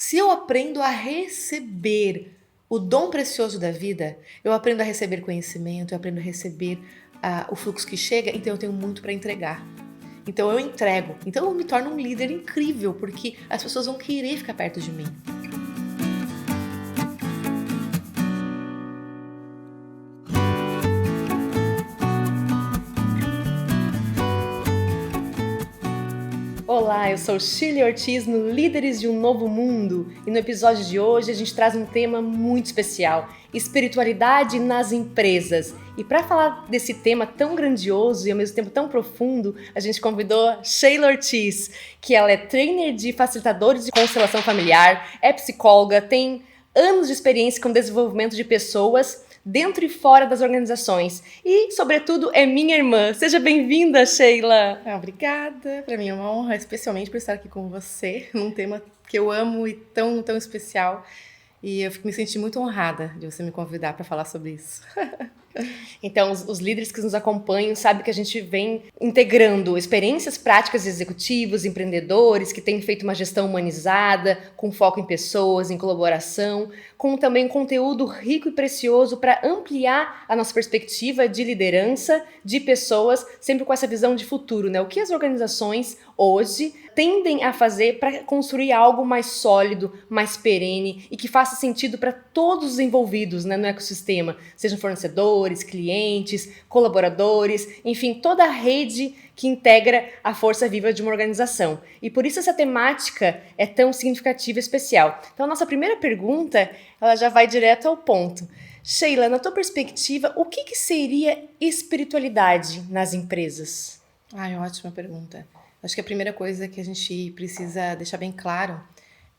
Se eu aprendo a receber o dom precioso da vida, eu aprendo a receber conhecimento, eu aprendo a receber o fluxo que chega, então eu tenho muito para entregar. Então eu entrego, então eu me torno um líder incrível, porque as pessoas vão querer ficar perto de mim. Olá, eu sou Shirley Ortiz no Líderes de um Novo Mundo e no episódio de hoje a gente traz um tema muito especial, espiritualidade nas empresas. E para falar desse tema tão grandioso e ao mesmo tempo tão profundo, a gente convidou Sheila Ortiz, que ela é trainer de facilitadores de constelação familiar, é psicóloga, tem anos de experiência com desenvolvimento de pessoas dentro e fora das organizações. E, sobretudo, é minha irmã. Seja bem-vinda, Sheila! Obrigada. Para mim é uma honra, especialmente por estar aqui com você, num tema que eu amo e tão especial. E eu me senti muito honrada de você me convidar para falar sobre isso. Então, os líderes que nos acompanham sabem que a gente vem integrando experiências práticas de executivos, empreendedores que têm feito uma gestão humanizada, com foco em pessoas, em colaboração, com também conteúdo rico e precioso para ampliar a nossa perspectiva de liderança, de pessoas, sempre com essa visão de futuro, né? O que as organizações hoje tendem a fazer para construir algo mais sólido, mais perene e que faça sentido para todos os envolvidos, né, no ecossistema, sejam fornecedores, clientes, colaboradores, enfim, toda a rede que integra a força viva de uma organização. E por isso essa temática é tão significativa e especial. Então a nossa primeira pergunta, ela já vai direto ao ponto. Sheila, na tua perspectiva, o que seria espiritualidade nas empresas? Ótima pergunta. Acho que a primeira coisa que a gente precisa deixar bem claro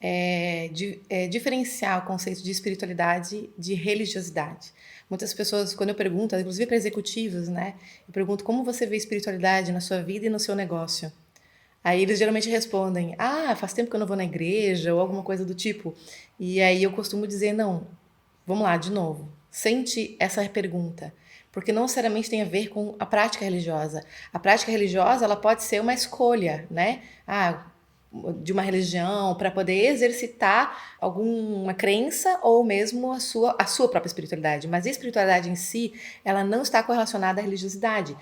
é diferenciar o conceito de espiritualidade de religiosidade. Muitas pessoas, quando eu pergunto, inclusive para executivos, né? Eu pergunto como você vê espiritualidade na sua vida e no seu negócio. Aí eles geralmente respondem, faz tempo que eu não vou na igreja ou alguma coisa do tipo. E aí eu costumo dizer, não, vamos lá, de novo. Sente essa pergunta. Porque não necessariamente tem a ver com a prática religiosa. A prática religiosa, ela pode ser uma escolha, né? De uma religião para poder exercitar alguma crença ou mesmo a sua própria espiritualidade. Mas a espiritualidade em si, ela não está correlacionada à religiosidade.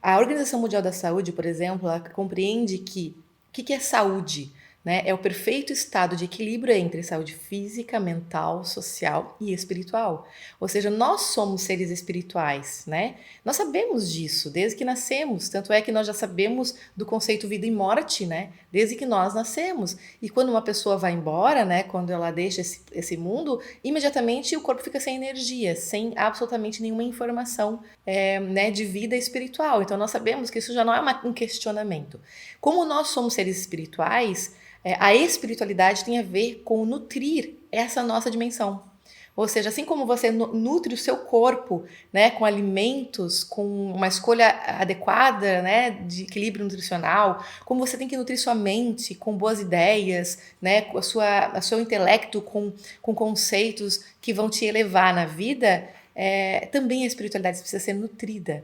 A Organização Mundial da Saúde, por exemplo, ela compreende que o que é saúde? Né? É o perfeito estado de equilíbrio entre saúde física, mental, social e espiritual. Ou seja, nós somos seres espirituais, né? Nós sabemos disso desde que nascemos, tanto é que nós já sabemos do conceito vida e morte, né? Desde que nós nascemos. E quando uma pessoa vai embora, né? Quando ela deixa esse mundo, imediatamente o corpo fica sem energia, sem absolutamente nenhuma informação né, de vida espiritual. Então nós sabemos que isso já não é um questionamento. Como nós somos seres espirituais, a espiritualidade tem a ver com nutrir essa nossa dimensão. Ou seja, assim como você nutre o seu corpo, né, com alimentos, com uma escolha adequada, né, de equilíbrio nutricional, como você tem que nutrir sua mente com boas ideias, né, o seu intelecto com conceitos que vão te elevar na vida, também a espiritualidade precisa ser nutrida.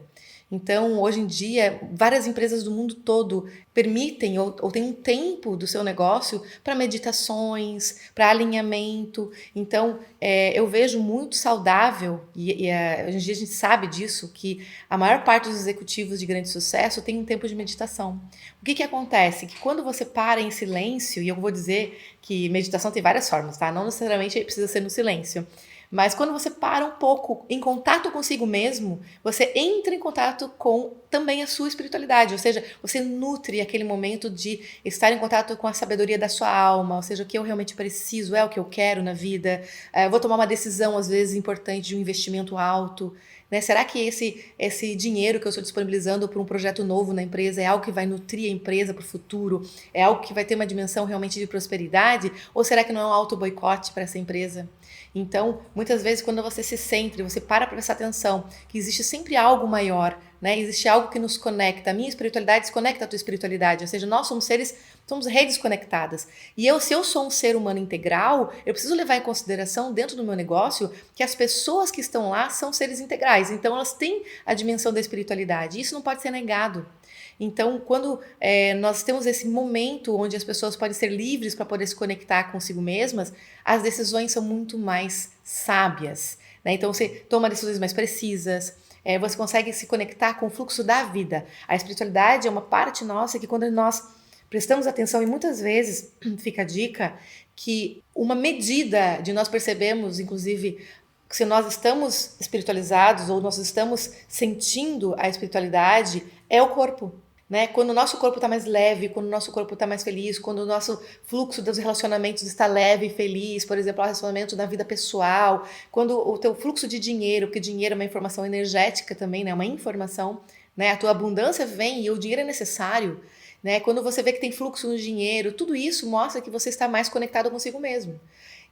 Então, hoje em dia, várias empresas do mundo todo permitem ou têm um tempo do seu negócio para meditações, para alinhamento. Então, eu vejo muito saudável, e hoje em dia a gente sabe disso, que a maior parte dos executivos de grande sucesso tem um tempo de meditação. O que acontece? Que quando você para em silêncio, e eu vou dizer que meditação tem várias formas, tá? Não necessariamente precisa ser no silêncio. Mas quando você para um pouco em contato consigo mesmo, você entra em contato com também a sua espiritualidade, ou seja, você nutre aquele momento de estar em contato com a sabedoria da sua alma, ou seja, o que eu realmente preciso, é o que eu quero na vida, vou tomar uma decisão às vezes importante de um investimento alto, né? Será que esse dinheiro que eu estou disponibilizando para um projeto novo na empresa é algo que vai nutrir a empresa para o futuro? É algo que vai ter uma dimensão realmente de prosperidade? Ou será que não é um auto-boicote para essa empresa? Então, muitas vezes, quando você se centra, você para prestar atenção que existe sempre algo maior, né? Existe algo que nos conecta. A minha espiritualidade se conecta à tua espiritualidade. Ou seja, nós somos seres, somos redes conectadas. E se eu sou um ser humano integral, eu preciso levar em consideração dentro do meu negócio que as pessoas que estão lá são seres integrais. Então, elas têm a dimensão da espiritualidade. Isso não pode ser negado. Então, quando nós temos esse momento onde as pessoas podem ser livres para poder se conectar consigo mesmas, as decisões são muito mais sábias, né? Então, você toma decisões mais precisas, você consegue se conectar com o fluxo da vida. A espiritualidade é uma parte nossa que quando nós prestamos atenção, e muitas vezes fica a dica que uma medida de nós percebemos, inclusive, se nós estamos espiritualizados ou nós estamos sentindo a espiritualidade, é o corpo. Né? Quando o nosso corpo está mais leve, quando o nosso corpo está mais feliz, quando o nosso fluxo dos relacionamentos está leve e feliz, por exemplo, o relacionamento da vida pessoal, quando o teu fluxo de dinheiro, porque dinheiro é uma informação energética também, né? Uma informação, né? A tua abundância vem e o dinheiro é necessário, né? Quando você vê que tem fluxo no dinheiro, tudo isso mostra que você está mais conectado consigo mesmo.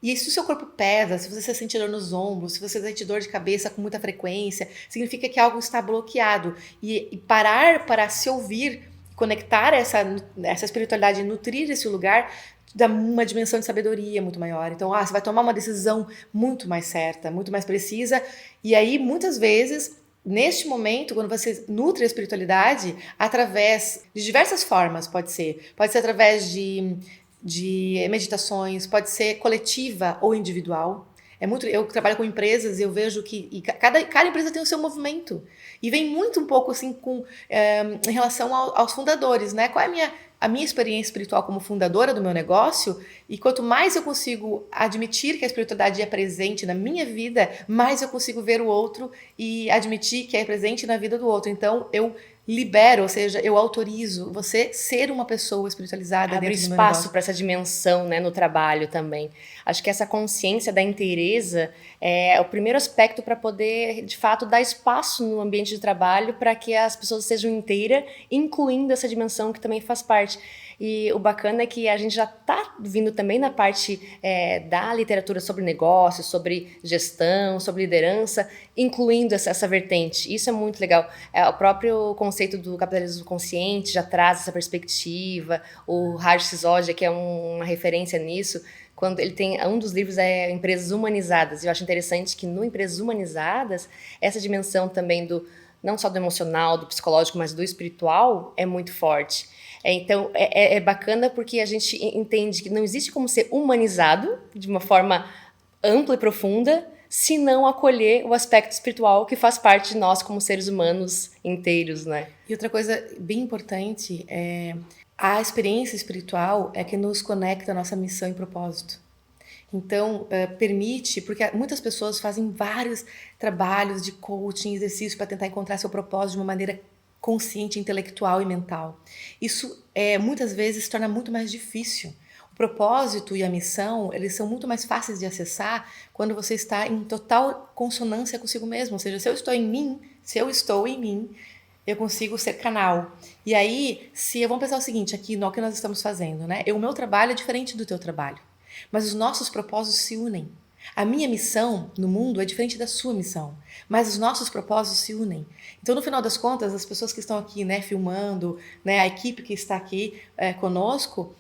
E se o seu corpo pesa, se você sente dor nos ombros, se você sente dor de cabeça com muita frequência, significa que algo está bloqueado. E parar para se ouvir, conectar essa espiritualidade, nutrir esse lugar, dá uma dimensão de sabedoria muito maior. Então, você vai tomar uma decisão muito mais certa, muito mais precisa. E aí, muitas vezes, neste momento, quando você nutre a espiritualidade, através de diversas formas, pode ser através de meditações, pode ser coletiva ou individual. Eu trabalho com empresas e eu vejo que cada empresa tem o seu movimento. E vem muito um pouco assim em relação aos fundadores, né? Qual é a minha experiência espiritual como fundadora do meu negócio? E quanto mais eu consigo admitir que a espiritualidade é presente na minha vida, mais eu consigo ver o outro e admitir que é presente na vida do outro. Então, eu libero, ou seja, eu autorizo você ser uma pessoa espiritualizada. Abre dentro do meu espaço para essa dimensão, né, no trabalho também. Acho que essa consciência da inteireza é o primeiro aspecto para poder, de fato, dar espaço no ambiente de trabalho para que as pessoas sejam inteiras, incluindo essa dimensão que também faz parte. E o bacana é que a gente já está vindo também na parte da literatura sobre negócios, sobre gestão, sobre liderança, incluindo essa vertente. Isso é muito legal. O próprio conceito do capitalismo consciente já traz essa perspectiva. O Raj Sisodia, que é uma referência nisso, quando ele tem um dos livros é Empresas Humanizadas. Eu acho interessante que no Empresas Humanizadas, essa dimensão também não só do emocional, do psicológico, mas do espiritual é muito forte. Então, é bacana porque a gente entende que não existe como ser humanizado de uma forma ampla e profunda se não acolher o aspecto espiritual que faz parte de nós como seres humanos inteiros, né? E outra coisa bem importante a experiência espiritual é que nos conecta à nossa missão e propósito. Então, permite, porque muitas pessoas fazem vários trabalhos de coaching, exercícios para tentar encontrar seu propósito de uma maneira consciente, intelectual e mental. Isso muitas vezes se torna muito mais difícil. O propósito e a missão, eles são muito mais fáceis de acessar quando você está em total consonância consigo mesmo. Ou seja, se eu estou em mim, eu consigo ser canal. E aí, vamos pensar o seguinte, aqui no que nós estamos fazendo, né? O meu trabalho é diferente do teu trabalho, mas os nossos propósitos se unem. A minha missão no mundo é diferente da sua missão, mas os nossos propósitos se unem. Então, no final das contas, as pessoas que estão aqui, né, filmando, né, a equipe que está aqui conosco,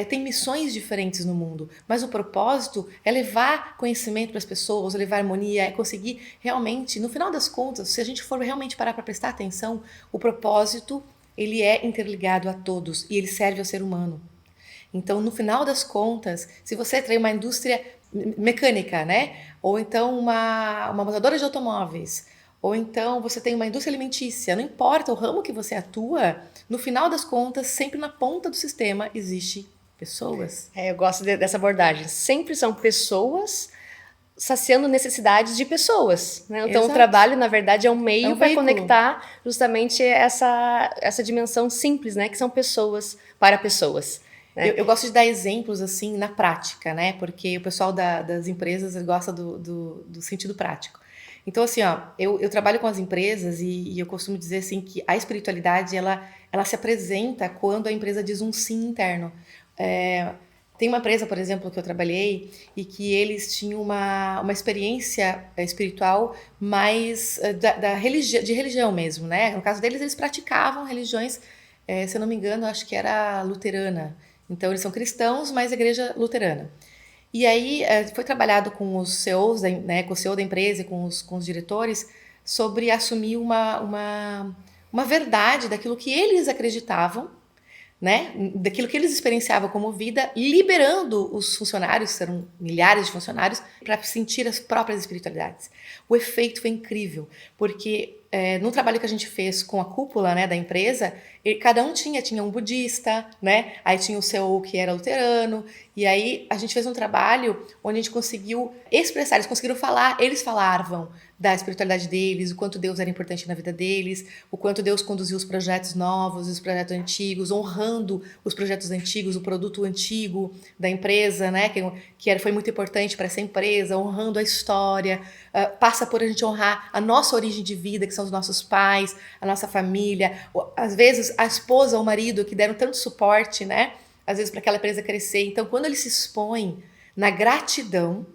tem missões diferentes no mundo, mas o propósito é levar conhecimento para as pessoas, levar harmonia, é conseguir realmente, no final das contas, se a gente for realmente parar para prestar atenção, o propósito ele é interligado a todos e ele serve ao ser humano. Então, no final das contas, se você tem uma indústria mecânica, né? Ou então uma montadora de automóveis, ou então você tem uma indústria alimentícia, não importa o ramo que você atua, no final das contas, sempre na ponta do sistema existe pessoas. Eu gosto dessa abordagem. Sempre são pessoas saciando necessidades de pessoas, né? Então, Exato. O trabalho, na verdade, é um meio para veículo. conectar justamente essa dimensão simples, né? Que são pessoas para pessoas. Eu gosto de dar exemplos assim na prática, né? Porque o pessoal das empresas gosta do sentido prático. Então, assim, eu trabalho com as empresas e eu costumo dizer assim que a espiritualidade ela se apresenta quando a empresa diz um sim interno. Tem uma empresa, por exemplo, que eu trabalhei e que eles tinham uma experiência espiritual mais de religião mesmo, né? No caso deles, eles praticavam religiões, se eu não me engano, acho que era luterana. Então, eles são cristãos, mas igreja luterana. E aí, foi trabalhado com os CEOs, né, com o CEO da empresa e com os diretores, sobre assumir uma verdade daquilo que eles acreditavam, né, daquilo que eles experienciavam como vida, liberando os funcionários, eram milhares de funcionários, para sentir as próprias espiritualidades. O efeito foi incrível, porque no trabalho que a gente fez com a cúpula, né, da empresa, cada um tinha um budista, né, aí tinha o CEO que era luterano, e aí a gente fez um trabalho onde a gente conseguiu expressar, eles conseguiram falar, eles falavam da espiritualidade deles, o quanto Deus era importante na vida deles, o quanto Deus conduziu os projetos novos, os projetos antigos, honrando os projetos antigos, o produto antigo da empresa, né, foi muito importante para essa empresa, honrando a história, passa por a gente honrar a nossa origem de vida, que são os nossos pais, a nossa família, às vezes a esposa ou o marido que deram tanto suporte, né, às vezes para aquela empresa crescer. Então, quando ele se expõe na gratidão,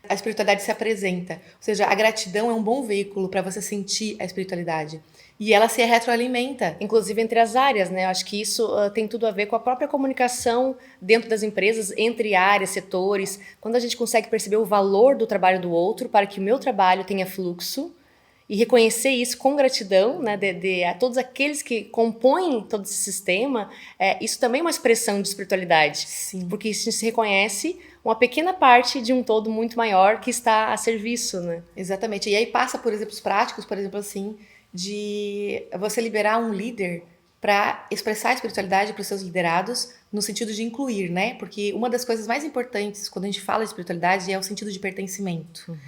a espiritualidade se apresenta. Ou seja, a gratidão é um bom veículo para você sentir a espiritualidade. E ela se retroalimenta. Inclusive entre as áreas, né? Eu acho que isso tem tudo a ver com a própria comunicação dentro das empresas, entre áreas, setores. Quando a gente consegue perceber o valor do trabalho do outro para que o meu trabalho tenha fluxo, e reconhecer isso com gratidão, né, a todos aqueles que compõem todo esse sistema, isso também é uma expressão de espiritualidade. Sim. Porque a gente se reconhece uma pequena parte de um todo muito maior que está a serviço, né? Exatamente. E aí passa por exemplos práticos, por exemplo, assim, de você liberar um líder para expressar a espiritualidade para os seus liderados, no sentido de incluir, né? Porque uma das coisas mais importantes quando a gente fala de espiritualidade é o sentido de pertencimento. Uhum.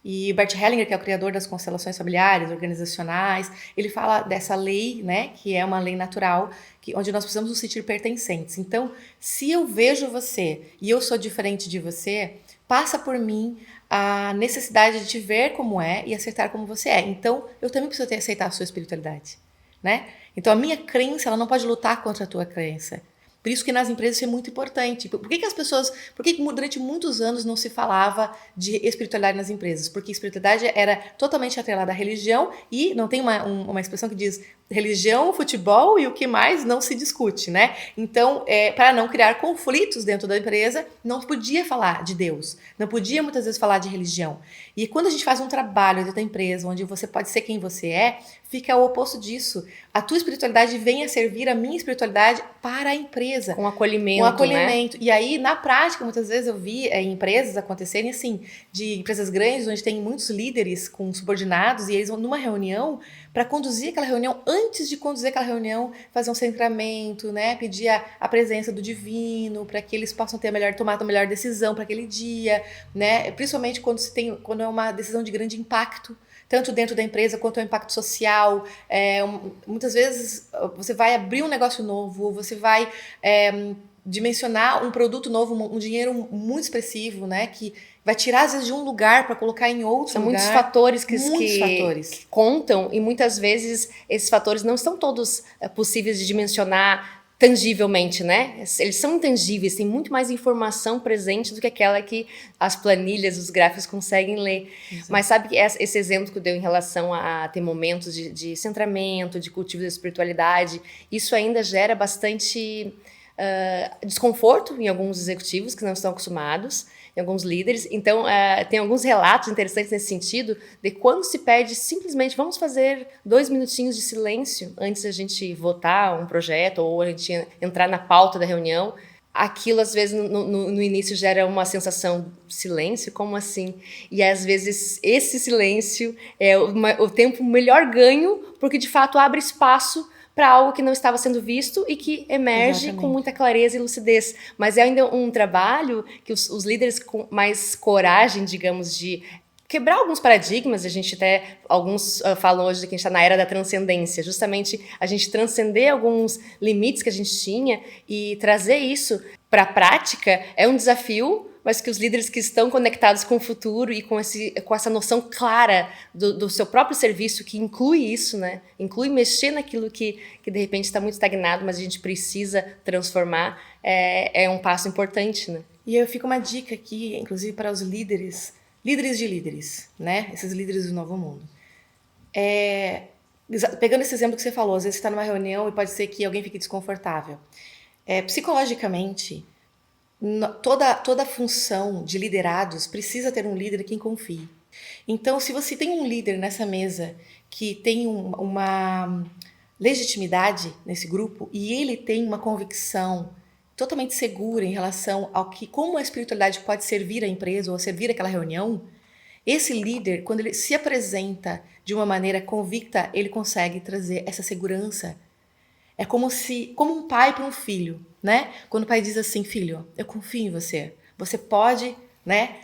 E Bert Hellinger, que é o criador das constelações familiares, organizacionais, ele fala dessa lei, né, que é uma lei natural, onde nós precisamos nos sentir pertencentes. Então, se eu vejo você e eu sou diferente de você, passa por mim a necessidade de te ver como é e aceitar como você é. Então, eu também preciso aceitar a sua espiritualidade, né? Então, a minha crença, ela não pode lutar contra a tua crença. Por isso que nas empresas isso é muito importante. Por que as pessoas... Por que durante muitos anos não se falava de espiritualidade nas empresas? Porque a espiritualidade era totalmente atrelada à religião e não tem uma expressão que diz religião, futebol e o que mais não se discute, né? Então, para não criar conflitos dentro da empresa, não podia falar de Deus. Não podia muitas vezes falar de religião. E quando a gente faz um trabalho dentro da empresa, onde você pode ser quem você é, fica o oposto disso. A tua espiritualidade vem a servir a minha espiritualidade para a empresa. Com acolhimento, né? E aí, na prática, muitas vezes eu vi em empresas acontecerem assim, de empresas grandes, onde tem muitos líderes com subordinados, e eles vão numa reunião para conduzir aquela reunião, antes de conduzir aquela reunião, fazer um centramento, né? Pedir a presença do divino, para que eles possam tomar a melhor decisão para aquele dia, né? Principalmente quando é uma decisão de grande impacto, tanto dentro da empresa quanto ao impacto social. Muitas vezes você vai abrir um negócio novo, você vai dimensionar um produto novo, um dinheiro muito expressivo, né? Que vai tirar, às vezes, de um lugar para colocar em outro lugar. São muitos fatores que contam, e muitas vezes esses fatores não estão todos possíveis de dimensionar tangivelmente, né? Eles são intangíveis, tem muito mais informação presente do que aquela que as planilhas, os gráficos conseguem ler. Exato. Mas sabe que esse exemplo que eu dei em relação a ter momentos de centramento, de cultivo da espiritualidade, isso ainda gera bastante desconforto em alguns executivos que não estão acostumados, em alguns líderes. Então, tem alguns relatos interessantes nesse sentido, de quando se pede simplesmente, vamos fazer 2 minutinhos de silêncio antes da gente votar um projeto ou a gente entrar na pauta da reunião. Aquilo, às vezes, no início gera uma sensação de silêncio, como assim? E, às vezes, esse silêncio é o tempo melhor ganho, porque, de fato, abre espaço para algo que não estava sendo visto e que emerge Exatamente. Com muita clareza e lucidez. Mas é ainda um trabalho que os líderes com mais coragem, digamos, de quebrar alguns paradigmas. A gente alguns falam hoje que a gente está na era da transcendência, justamente a gente transcender alguns limites que a gente tinha e trazer isso para a prática é um desafio, mas que os líderes que estão conectados com o futuro e com essa noção clara do seu próprio serviço, que inclui isso, né? Inclui mexer naquilo que de repente está muito estagnado, mas a gente precisa transformar, é um passo importante, né? E eu fico uma dica aqui, inclusive para os líderes de líderes, né? Esses líderes do novo mundo. Pegando esse exemplo que você falou, às vezes você está numa reunião e pode ser que alguém fique desconfortável. Psicologicamente, toda função de liderados precisa ter um líder em quem confie. Então, se você tem um líder nessa mesa que tem uma legitimidade nesse grupo e ele tem uma convicção totalmente segura em relação ao que, como a espiritualidade pode servir a empresa ou servir aquela reunião, esse líder, quando ele se apresenta de uma maneira convicta, ele consegue trazer essa segurança. É como um pai para um filho, né? Quando o pai diz assim, filho, eu confio em você. Você pode, né,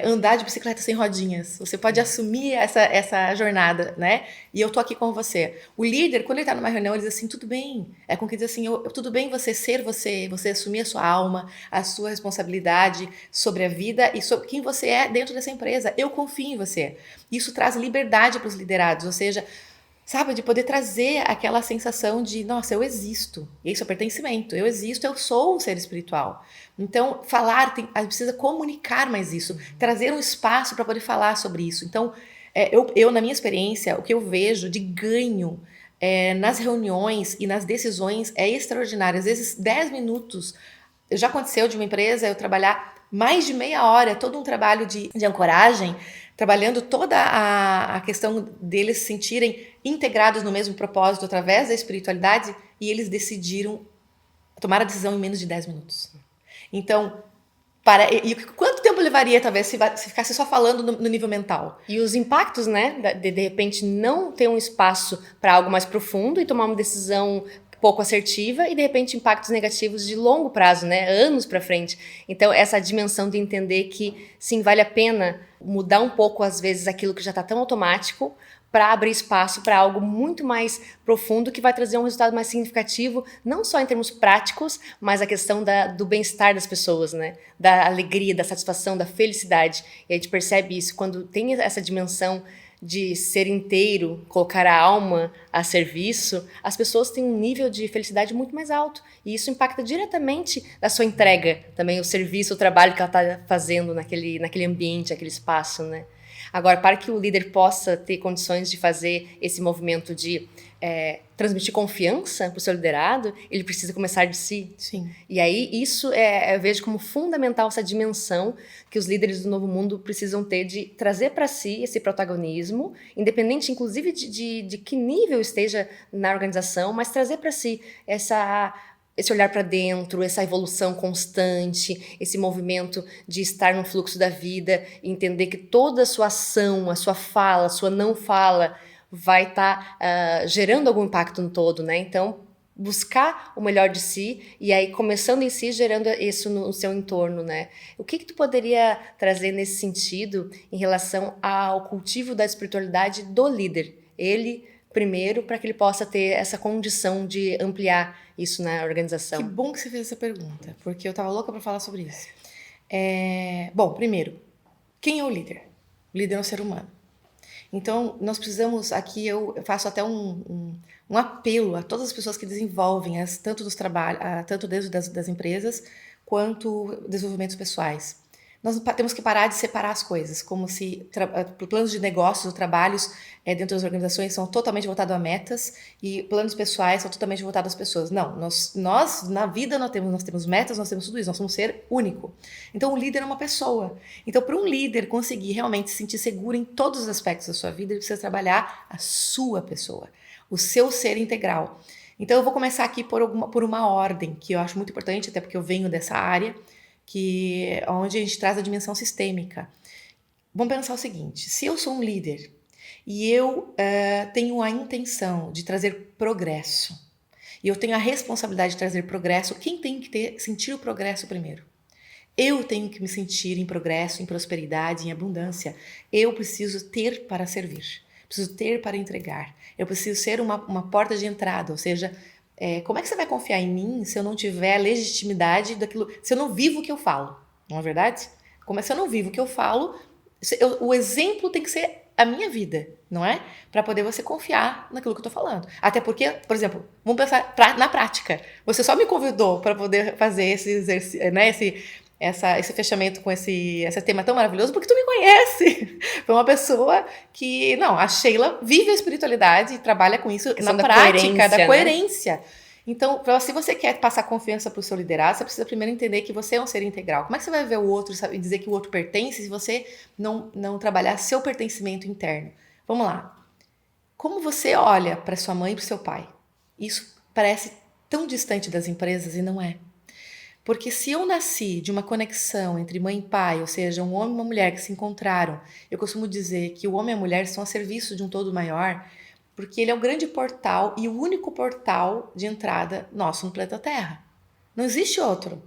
andar de bicicleta sem rodinhas. Você pode assumir essa jornada, né? E eu tô aqui com você. O líder, quando ele tá numa reunião, ele diz assim, tudo bem. É como que diz assim, tudo bem você ser você assumir a sua alma, a sua responsabilidade sobre a vida e sobre quem você é dentro dessa empresa. Eu confio em você. Isso traz liberdade para os liderados, ou seja, sabe, de poder trazer aquela sensação de, nossa, eu existo. E isso é pertencimento. Eu existo, eu sou um ser espiritual. Então, a gente precisa comunicar mais isso, trazer um espaço para poder falar sobre isso. Então, eu, na minha experiência, o que eu vejo de ganho nas reuniões e nas decisões é extraordinário. Às vezes, 10 minutos. Já aconteceu de uma empresa eu trabalhar mais de meia hora, todo um trabalho de ancoragem, trabalhando toda a questão deles se sentirem integrados no mesmo propósito através da espiritualidade, e eles decidiram tomar a decisão em menos de 10 minutos. Então, e quanto tempo levaria, talvez, se ficasse só falando no nível mental? E os impactos, né, de repente não ter um espaço para algo mais profundo e tomar uma decisão pouco assertiva e, de repente, impactos negativos de longo prazo, né, anos para frente. Então, essa dimensão de entender que, sim, vale a pena mudar um pouco, às vezes, aquilo que já está tão automático para abrir espaço para algo muito mais profundo que vai trazer um resultado mais significativo, não só em termos práticos, mas a questão do bem-estar das pessoas, né? Da alegria, da satisfação, da felicidade. E a gente percebe isso quando tem essa dimensão de ser inteiro, colocar a alma a serviço, as pessoas têm um nível de felicidade muito mais alto. E isso impacta diretamente na sua entrega, também o serviço, o trabalho que ela está fazendo naquele ambiente, aquele espaço, né? Agora, para que o líder possa ter condições de fazer esse movimento de transmitir confiança para o seu liderado, ele precisa começar de si. Sim. E aí, isso eu vejo como fundamental essa dimensão que os líderes do novo mundo precisam ter de trazer para si esse protagonismo, independente, inclusive, de que nível esteja na organização, mas trazer para si esse olhar para dentro, essa evolução constante, esse movimento de estar no fluxo da vida, e entender que toda a sua ação, a sua fala, a sua não fala, vai estar gerando algum impacto no todo, né? Então, buscar o melhor de si e aí começando em si, gerando isso no seu entorno, né? O que tu poderia trazer nesse sentido em relação ao cultivo da espiritualidade do líder? Ele primeiro, para que ele possa ter essa condição de ampliar isso na organização. Que bom que você fez essa pergunta, porque eu estava louca para falar sobre isso. Bom, primeiro, quem é o líder? O líder é um ser humano. Então, nós precisamos, aqui eu faço até um apelo a todas as pessoas que desenvolvem, tanto dos trabalhos, tanto dentro das empresas, quanto desenvolvimentos pessoais. Nós temos que parar de separar as coisas, como se planos de negócios ou trabalhos dentro das organizações são totalmente voltados a metas e planos pessoais são totalmente voltados às pessoas. Não, nós na vida nós temos metas, nós temos tudo isso, nós somos um ser único. Então o líder é uma pessoa. Então para um líder conseguir realmente se sentir seguro em todos os aspectos da sua vida, ele precisa trabalhar a sua pessoa, o seu ser integral. Então eu vou começar aqui por uma ordem que eu acho muito importante, até porque eu venho dessa área, onde a gente traz a dimensão sistêmica. Vamos pensar o seguinte, se eu sou um líder e eu tenho a intenção de trazer progresso, e eu tenho a responsabilidade de trazer progresso, quem tem que sentir o progresso primeiro? Eu tenho que me sentir em progresso, em prosperidade, em abundância. Eu preciso ter para servir, preciso ter para entregar, eu preciso ser uma porta de entrada, ou seja, como é que você vai confiar em mim se eu não tiver legitimidade daquilo, se eu não vivo o que eu falo? não é verdade? Como se eu não vivo o que eu falo, o exemplo tem que ser a minha vida, não é? Para poder você confiar naquilo que eu tô falando. Até porque, por exemplo, vamos pensar na prática. Você só me convidou para poder fazer esse exercício, né? Esse fechamento com esse tema tão maravilhoso, porque tu me conhece. Foi uma pessoa que, não, a Sheila vive a espiritualidade e trabalha com isso na prática, da coerência. Né? Então, se você quer passar confiança para o seu liderado, você precisa primeiro entender que você é um ser integral. Como é que você vai ver o outro e dizer que o outro pertence se você não trabalhar seu pertencimento interno? Vamos lá. Como você olha para sua mãe e para o seu pai? Isso parece tão distante das empresas e não é. Porque se eu nasci de uma conexão entre mãe e pai, ou seja, um homem e uma mulher que se encontraram, eu costumo dizer que o homem e a mulher estão a serviço de um todo maior, porque ele é o grande portal e o único portal de entrada nosso no planeta Terra. Não existe outro.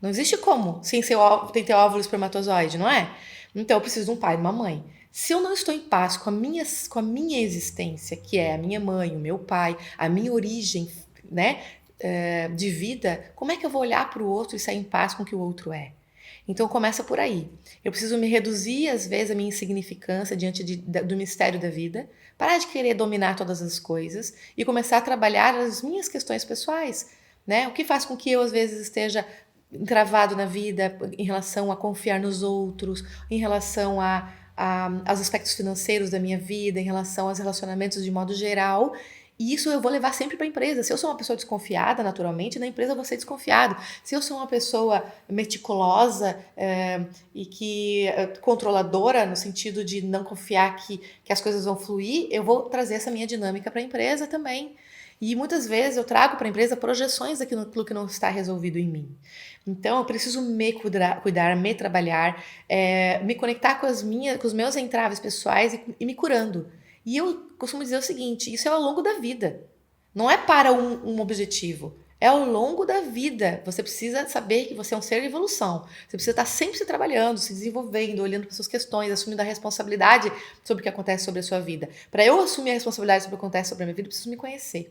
Não existe como, sem ter óvulo espermatozoide, não é? Então eu preciso de um pai e de uma mãe. Se eu não estou em paz com a minha existência, que é a minha mãe, o meu pai, a minha origem, né, de vida, como é que eu vou olhar para o outro e sair em paz com o que o outro é? Então começa por aí. Eu preciso me reduzir, às vezes, a minha insignificância diante do mistério da vida, parar de querer dominar todas as coisas e começar a trabalhar as minhas questões pessoais, né? O que faz com que eu, às vezes, esteja travado na vida em relação a confiar nos outros, em relação aos aspectos financeiros da minha vida, em relação aos relacionamentos de modo geral. E isso eu vou levar sempre para a empresa. Se eu sou uma pessoa desconfiada, naturalmente, na empresa eu vou ser desconfiado. Se eu sou uma pessoa meticulosa e que controladora, no sentido de não confiar que as coisas vão fluir, eu vou trazer essa minha dinâmica para a empresa também. E muitas vezes eu trago para a empresa projeções daquilo que não está resolvido em mim. Então eu preciso me cuidar, me trabalhar, me conectar com os meus entraves pessoais e me curando. E eu costumo dizer o seguinte, isso é ao longo da vida. Não é para um objetivo. É ao longo da vida. Você precisa saber que você é um ser de evolução. Você precisa estar sempre se trabalhando, se desenvolvendo, olhando para suas questões, assumindo a responsabilidade sobre o que acontece sobre a sua vida. Para eu assumir a responsabilidade sobre o que acontece sobre a minha vida, eu preciso me conhecer.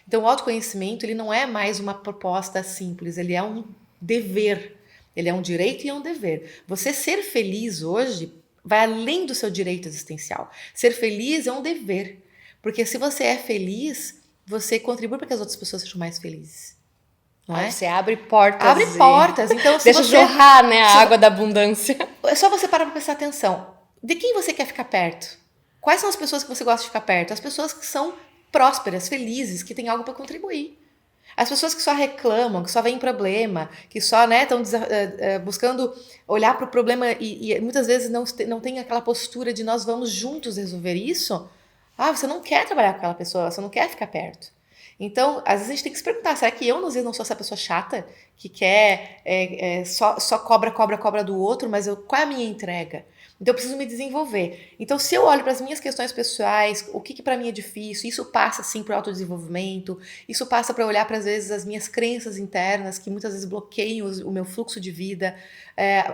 Então o autoconhecimento, ele não é mais uma proposta simples, ele é um dever. Ele é um direito e é um dever. Você ser feliz hoje vai além do seu direito existencial. Ser feliz é um dever. Porque se você é feliz, você contribui para que as outras pessoas sejam mais felizes. Não é? Você abre portas. Abre portas. Então, deixa jorrar, né, a água da abundância. É só você parar para prestar atenção. De quem você quer ficar perto? Quais são as pessoas que você gosta de ficar perto? As pessoas que são prósperas, felizes, que têm algo para contribuir. As pessoas que só reclamam, que só veem problema, que só estão buscando olhar para o problema e muitas vezes não tem aquela postura de nós vamos juntos resolver isso, você não quer trabalhar com aquela pessoa, você não quer ficar perto. Então, às vezes a gente tem que se perguntar, será que eu, às vezes, não sou essa pessoa chata que quer só cobra do outro, mas qual é a minha entrega? Então eu preciso me desenvolver. Então se eu olho para as minhas questões pessoais, o que para mim é difícil, isso passa sim para o autodesenvolvimento, isso passa para olhar para às vezes as minhas crenças internas que muitas vezes bloqueiam o meu fluxo de vida,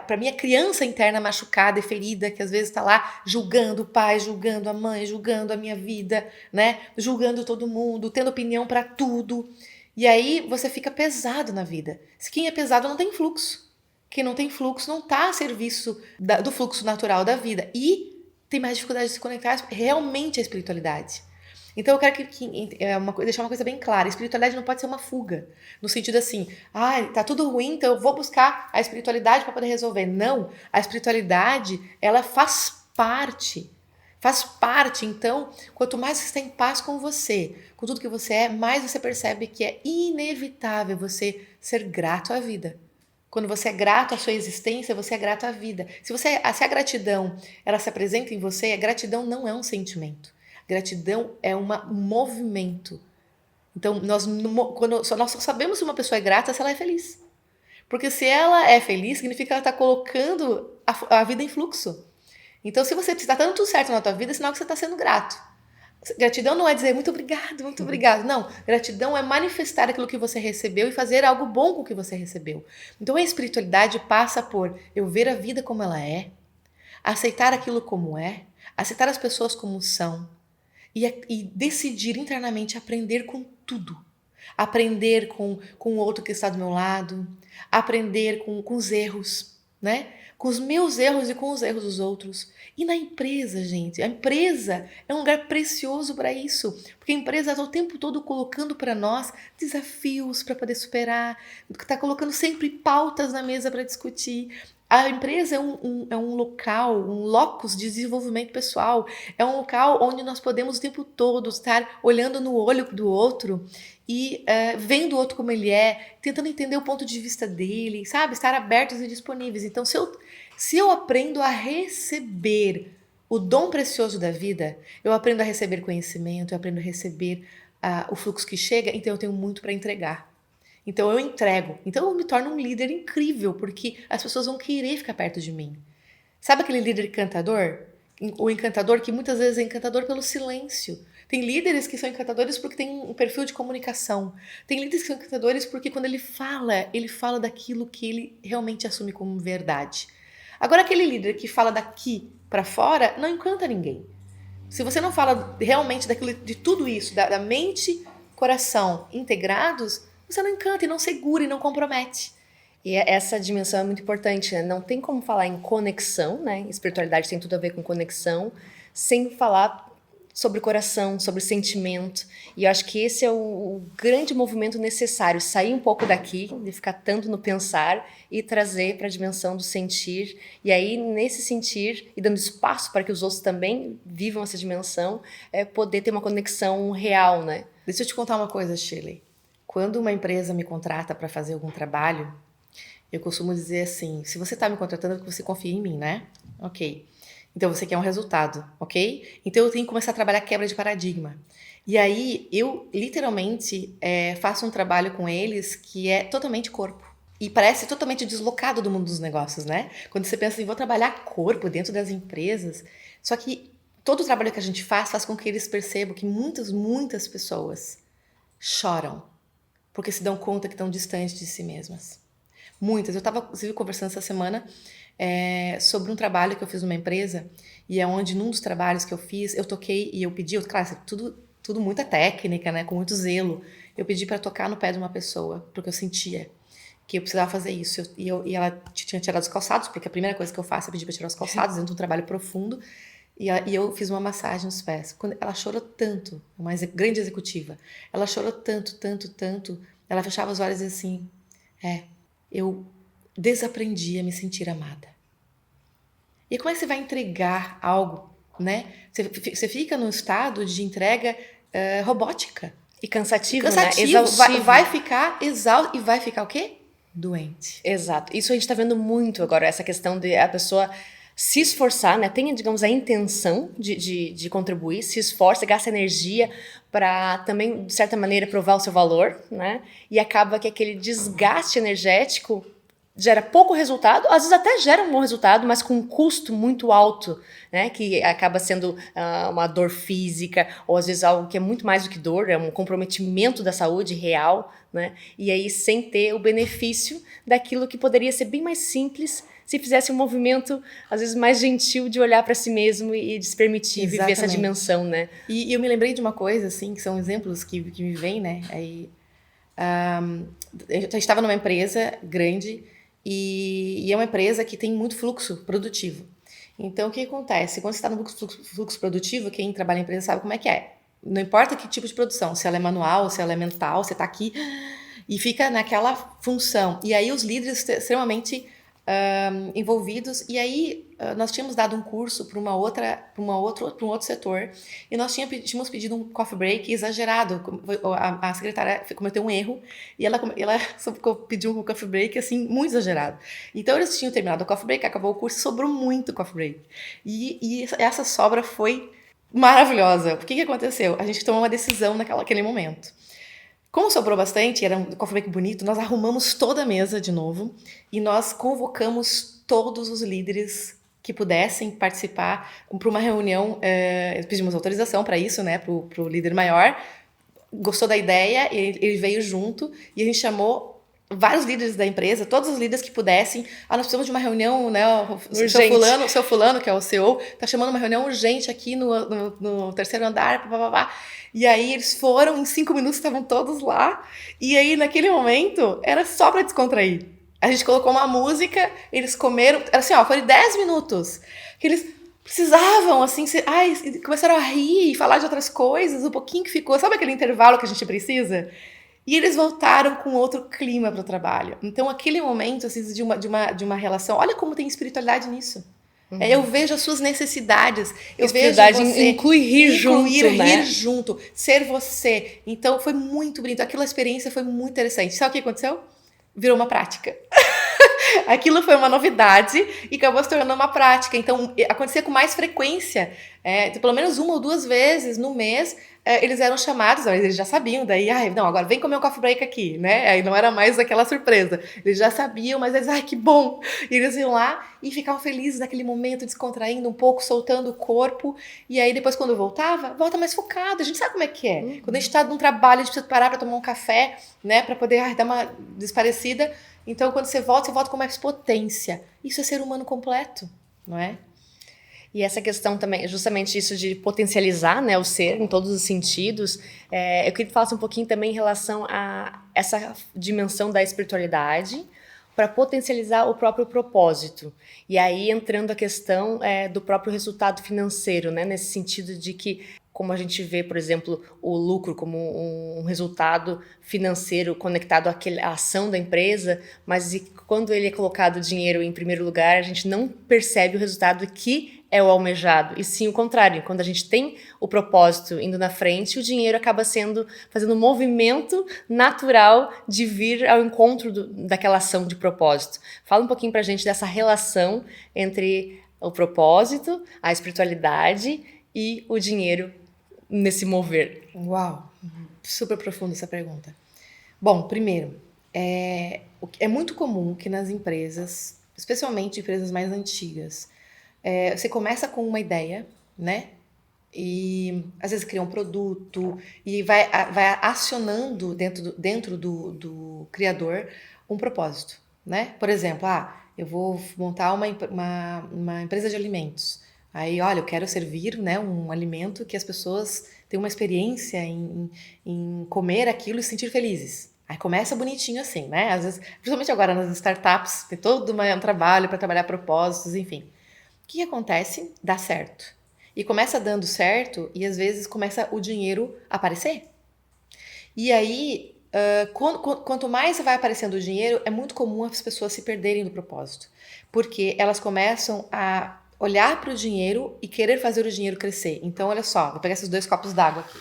para minha criança interna machucada e ferida que às vezes está lá julgando o pai, julgando a mãe, julgando a minha vida, né? Julgando todo mundo, tendo opinião para tudo. E aí você fica pesado na vida. Se quem é pesado não tem fluxo. Quem não tem fluxo não está a serviço do fluxo natural da vida e tem mais dificuldade de se conectar realmente à espiritualidade. Então eu quero deixar uma coisa bem clara, a espiritualidade não pode ser uma fuga, no sentido assim, tá tudo ruim, então eu vou buscar a espiritualidade para poder resolver. Não, a espiritualidade, ela faz parte, então quanto mais você está em paz com você, com tudo que você é, mais você percebe que é inevitável você ser grato à vida. Quando você é grato à sua existência, você é grato à vida. Se a gratidão ela se apresenta em você, a gratidão não é um sentimento. Gratidão é um movimento. Então, nós só sabemos se uma pessoa é grata se ela é feliz. Porque se ela é feliz, significa que ela está colocando a vida em fluxo. Então, se você está dando tudo certo na tua vida, é sinal que você está sendo grato. Gratidão não é dizer muito obrigado, muito obrigado. Não, gratidão é manifestar aquilo que você recebeu e fazer algo bom com o que você recebeu. Então a espiritualidade passa por eu ver a vida como ela é, aceitar aquilo como é, aceitar as pessoas como são e decidir internamente aprender com tudo. Aprender com o outro que está do meu lado, aprender com os erros. né? Com os meus erros e com os erros dos outros. E na empresa, gente, a empresa é um lugar precioso para isso, porque a empresa está o tempo todo colocando para nós desafios para poder superar, está colocando sempre pautas na mesa para discutir. A empresa é um local, um locus de desenvolvimento pessoal, é um local onde nós podemos o tempo todo estar olhando no olho do outro e vendo o outro como ele é, tentando entender o ponto de vista dele, sabe? Estar abertos e disponíveis. Então, se eu aprendo a receber o dom precioso da vida, eu aprendo a receber conhecimento, eu aprendo a receber o fluxo que chega, então eu tenho muito para entregar. Então eu entrego. Então eu me torno um líder incrível, porque as pessoas vão querer ficar perto de mim. Sabe aquele líder encantador? O encantador que muitas vezes é encantador pelo silêncio. Tem líderes que são encantadores porque tem um perfil de comunicação. Tem líderes que são encantadores porque quando ele fala daquilo que ele realmente assume como verdade. Agora aquele líder que fala daqui para fora não encanta ninguém. Se você não fala realmente daquilo, de tudo isso, da mente, coração integrados, você não encanta e não segura e não compromete. E essa dimensão é muito importante, né? Não tem como falar em conexão, né? Espiritualidade tem tudo a ver com conexão, sem falar sobre coração, sobre sentimento. E eu acho que esse é o grande movimento necessário, sair um pouco daqui, de ficar tanto no pensar e trazer para a dimensão do sentir. E aí, nesse sentir, e dando espaço para que os outros também vivam essa dimensão, poder ter uma conexão real, né? Deixa eu te contar uma coisa, Shirley. Quando uma empresa me contrata para fazer algum trabalho, eu costumo dizer assim, se você está me contratando é porque você confia em mim, né? Ok. Então você quer um resultado, ok? Então eu tenho que começar a trabalhar quebra de paradigma. E aí eu literalmente faço um trabalho com eles que é totalmente corpo. E parece totalmente deslocado do mundo dos negócios, né? Quando você pensa em vou trabalhar corpo dentro das empresas. Só que todo o trabalho que a gente faz com que eles percebam que muitas pessoas choram porque se dão conta que estão distantes de si mesmas. Muitas. Eu estava, inclusive, conversando essa semana sobre um trabalho que eu fiz numa empresa, e é onde, num dos trabalhos que eu fiz, eu toquei e eu pedi, claro, tudo muita técnica, né, com muito zelo. Eu pedi para tocar no pé de uma pessoa, porque eu sentia que eu precisava fazer isso. E ela tinha tirado os calçados, porque a primeira coisa que eu faço é pedir para tirar os calçados dentro de um trabalho profundo. E eu fiz uma massagem nos pés. Ela chorou tanto, uma grande executiva. Ela chorou tanto. Ela fechava os olhos e assim, eu desaprendi a me sentir amada. E como é que você vai entregar algo, né? Você fica num estado de entrega robótica. E cansativo, né? Exaustivo. Vai ficar exausto e vai ficar o quê? Doente. Exato. Isso a gente tá vendo muito agora, essa questão de a pessoa se esforçar, né? Tenha, digamos, a intenção de contribuir, se esforça, gasta energia para também, de certa maneira, provar o seu valor, né? E acaba que aquele desgaste energético gera pouco resultado, às vezes até gera um bom resultado, mas com um custo muito alto, né? Que acaba sendo uma dor física, ou às vezes algo que é muito mais do que dor, é um comprometimento da saúde real, né? E aí sem ter o benefício daquilo que poderia ser bem mais simples se fizesse um movimento, às vezes, mais gentil de olhar para si mesmo e de se permitir viver essa dimensão, né? E eu me lembrei de uma coisa, assim, que são exemplos que me vêm, né? Aí, eu já estava numa empresa grande e é uma empresa que tem muito fluxo produtivo. Então, o que acontece? Quando você está no fluxo produtivo, quem trabalha em empresa sabe como é que é. Não importa que tipo de produção, se ela é manual, se ela é mental, você está aqui e fica naquela função. E aí os líderes extremamente envolvidos, e aí nós tínhamos dado um curso para um outro setor, e nós tínhamos pedido um coffee break exagerado. A secretária cometeu um erro e ela pediu um coffee break assim muito exagerado. Então eles tinham terminado o coffee break, acabou o curso, sobrou muito coffee break, e essa sobra foi maravilhosa. O que aconteceu? A gente tomou uma decisão naquele momento. Como sobrou bastante, era um coffee break bonito, nós arrumamos toda a mesa de novo e nós convocamos todos os líderes que pudessem participar para uma reunião. Pedimos autorização para isso, né, para o líder maior. Gostou da ideia, ele veio junto e a gente chamou vários líderes da empresa, todos os líderes que pudessem. Nós precisamos de uma reunião, né? O seu fulano, que é o CEO, tá chamando uma reunião urgente aqui no terceiro andar, E aí eles foram, em 5 minutos estavam todos lá. E aí naquele momento era só para descontrair. A gente colocou uma música, eles comeram, assim, ó, foram 10 minutos que eles precisavam, assim, começaram a rir e falar de outras coisas, um pouquinho que ficou, sabe aquele intervalo que a gente precisa? E eles voltaram com outro clima para o trabalho. Então, aquele momento, assim, de uma relação, olha como tem espiritualidade nisso. Eu vejo as suas necessidades. Eu vejo você inclui rir junto, ser você. Então, foi muito bonito. Aquela experiência foi muito interessante. Sabe o que aconteceu? Virou uma prática. Aquilo foi uma novidade e acabou se tornando uma prática. Então, acontecia com mais frequência. Pelo menos 1 ou 2 vezes no mês, eles eram chamados, eles já sabiam, daí, não, agora vem comer um coffee break aqui, né? Aí não era mais aquela surpresa. Eles já sabiam, mas eles, que bom! E eles iam lá e ficavam felizes naquele momento, descontraindo um pouco, soltando o corpo. E aí, depois, quando volta mais focado. A gente sabe como é que é. Quando a gente tá num trabalho, a gente precisa parar para tomar um café, né? Para poder dar uma desparecida. Então, quando você volta com mais potência. Isso é ser humano completo, não é? E essa questão também, justamente isso de potencializar, né, o ser em todos os sentidos, eu queria que falasse um pouquinho também em relação a essa dimensão da espiritualidade para potencializar o próprio propósito. E aí entrando a questão do próprio resultado financeiro, né, nesse sentido de que, como a gente vê, por exemplo, o lucro como um resultado financeiro conectado à ação da empresa, mas quando ele é colocado o dinheiro em primeiro lugar, a gente não percebe o resultado que é o almejado, e sim o contrário. Quando a gente tem o propósito indo na frente, o dinheiro acaba fazendo um movimento natural de vir ao encontro daquela ação de propósito. Fala um pouquinho pra gente dessa relação entre o propósito, a espiritualidade e o dinheiro nesse mover. Uau, super profunda essa pergunta. Bom, primeiro, é muito comum que nas empresas, especialmente empresas mais antigas, você começa com uma ideia, né? E às vezes cria um produto e vai acionando dentro do criador um propósito, né? Por exemplo, eu vou montar uma empresa de alimentos. Aí, olha, eu quero servir, né, um alimento que as pessoas tenham uma experiência em comer aquilo e se sentir felizes. Aí começa bonitinho assim, né? Às vezes, principalmente agora nas startups, tem todo um trabalho para trabalhar propósitos, enfim. O que acontece? Dá certo. E começa dando certo e às vezes começa o dinheiro a aparecer. E aí, quanto mais vai aparecendo o dinheiro, é muito comum as pessoas se perderem do propósito. Porque elas começam a olhar para o dinheiro e querer fazer o dinheiro crescer. Então, olha só, vou pegar esses 2 copos d'água aqui.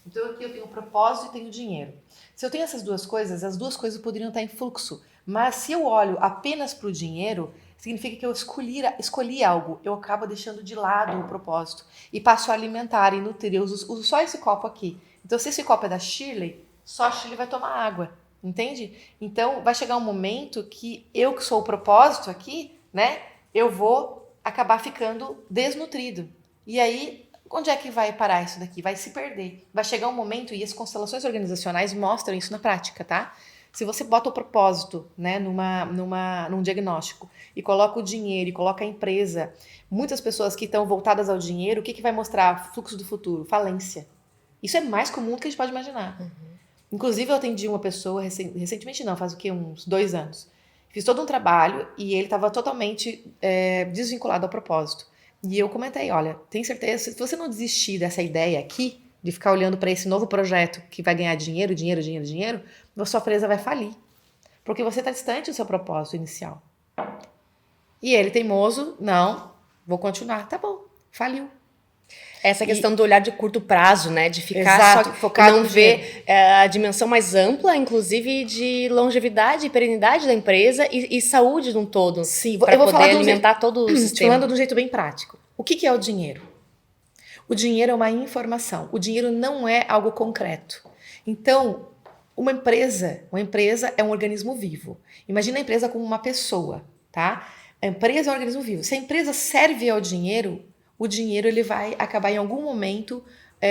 Então, aqui eu tenho o propósito e tenho o dinheiro. Se eu tenho essas 2 coisas, as 2 coisas poderiam estar em fluxo. Mas se eu olho apenas para o dinheiro, significa que eu escolhi algo. Eu acabo deixando de lado o propósito. E passo a alimentar e nutrir. Eu uso só esse copo aqui. Então, se esse copo é da Shirley, só a Shirley vai tomar água. Entende? Então, vai chegar um momento que eu que sou o propósito aqui, né? Eu vou acabar ficando desnutrido. E aí, onde é que vai parar isso daqui? Vai se perder. Vai chegar um momento, e as constelações organizacionais mostram isso na prática, tá? Se você bota o propósito, né, num diagnóstico e coloca o dinheiro e coloca a empresa, muitas pessoas que estão voltadas ao dinheiro, o que vai mostrar? Fluxo do futuro, falência. Isso é mais comum do que a gente pode imaginar. Inclusive, eu atendi uma pessoa recentemente, não, faz o quê? Uns 2 anos. Fiz todo um trabalho e ele estava totalmente desvinculado ao propósito. E eu comentei, olha, tem certeza, se você não desistir dessa ideia aqui, de ficar olhando para esse novo projeto que vai ganhar dinheiro, a sua empresa vai falir. Porque você está distante do seu propósito inicial. E ele, teimoso, não, vou continuar. Tá bom, faliu. Essa questão do olhar de curto prazo, né? De ficar só focado, não ver a dimensão mais ampla, inclusive de longevidade e perenidade da empresa e saúde de um todo. Sim, para poder alimentar todo o sistema. Falando de um jeito bem prático. O que é o dinheiro? O dinheiro é uma informação. O dinheiro não é algo concreto. Então, uma empresa é um organismo vivo. Imagina a empresa como uma pessoa, tá? A empresa é um organismo vivo. Se a empresa serve ao dinheiro, o dinheiro ele vai acabar em algum momento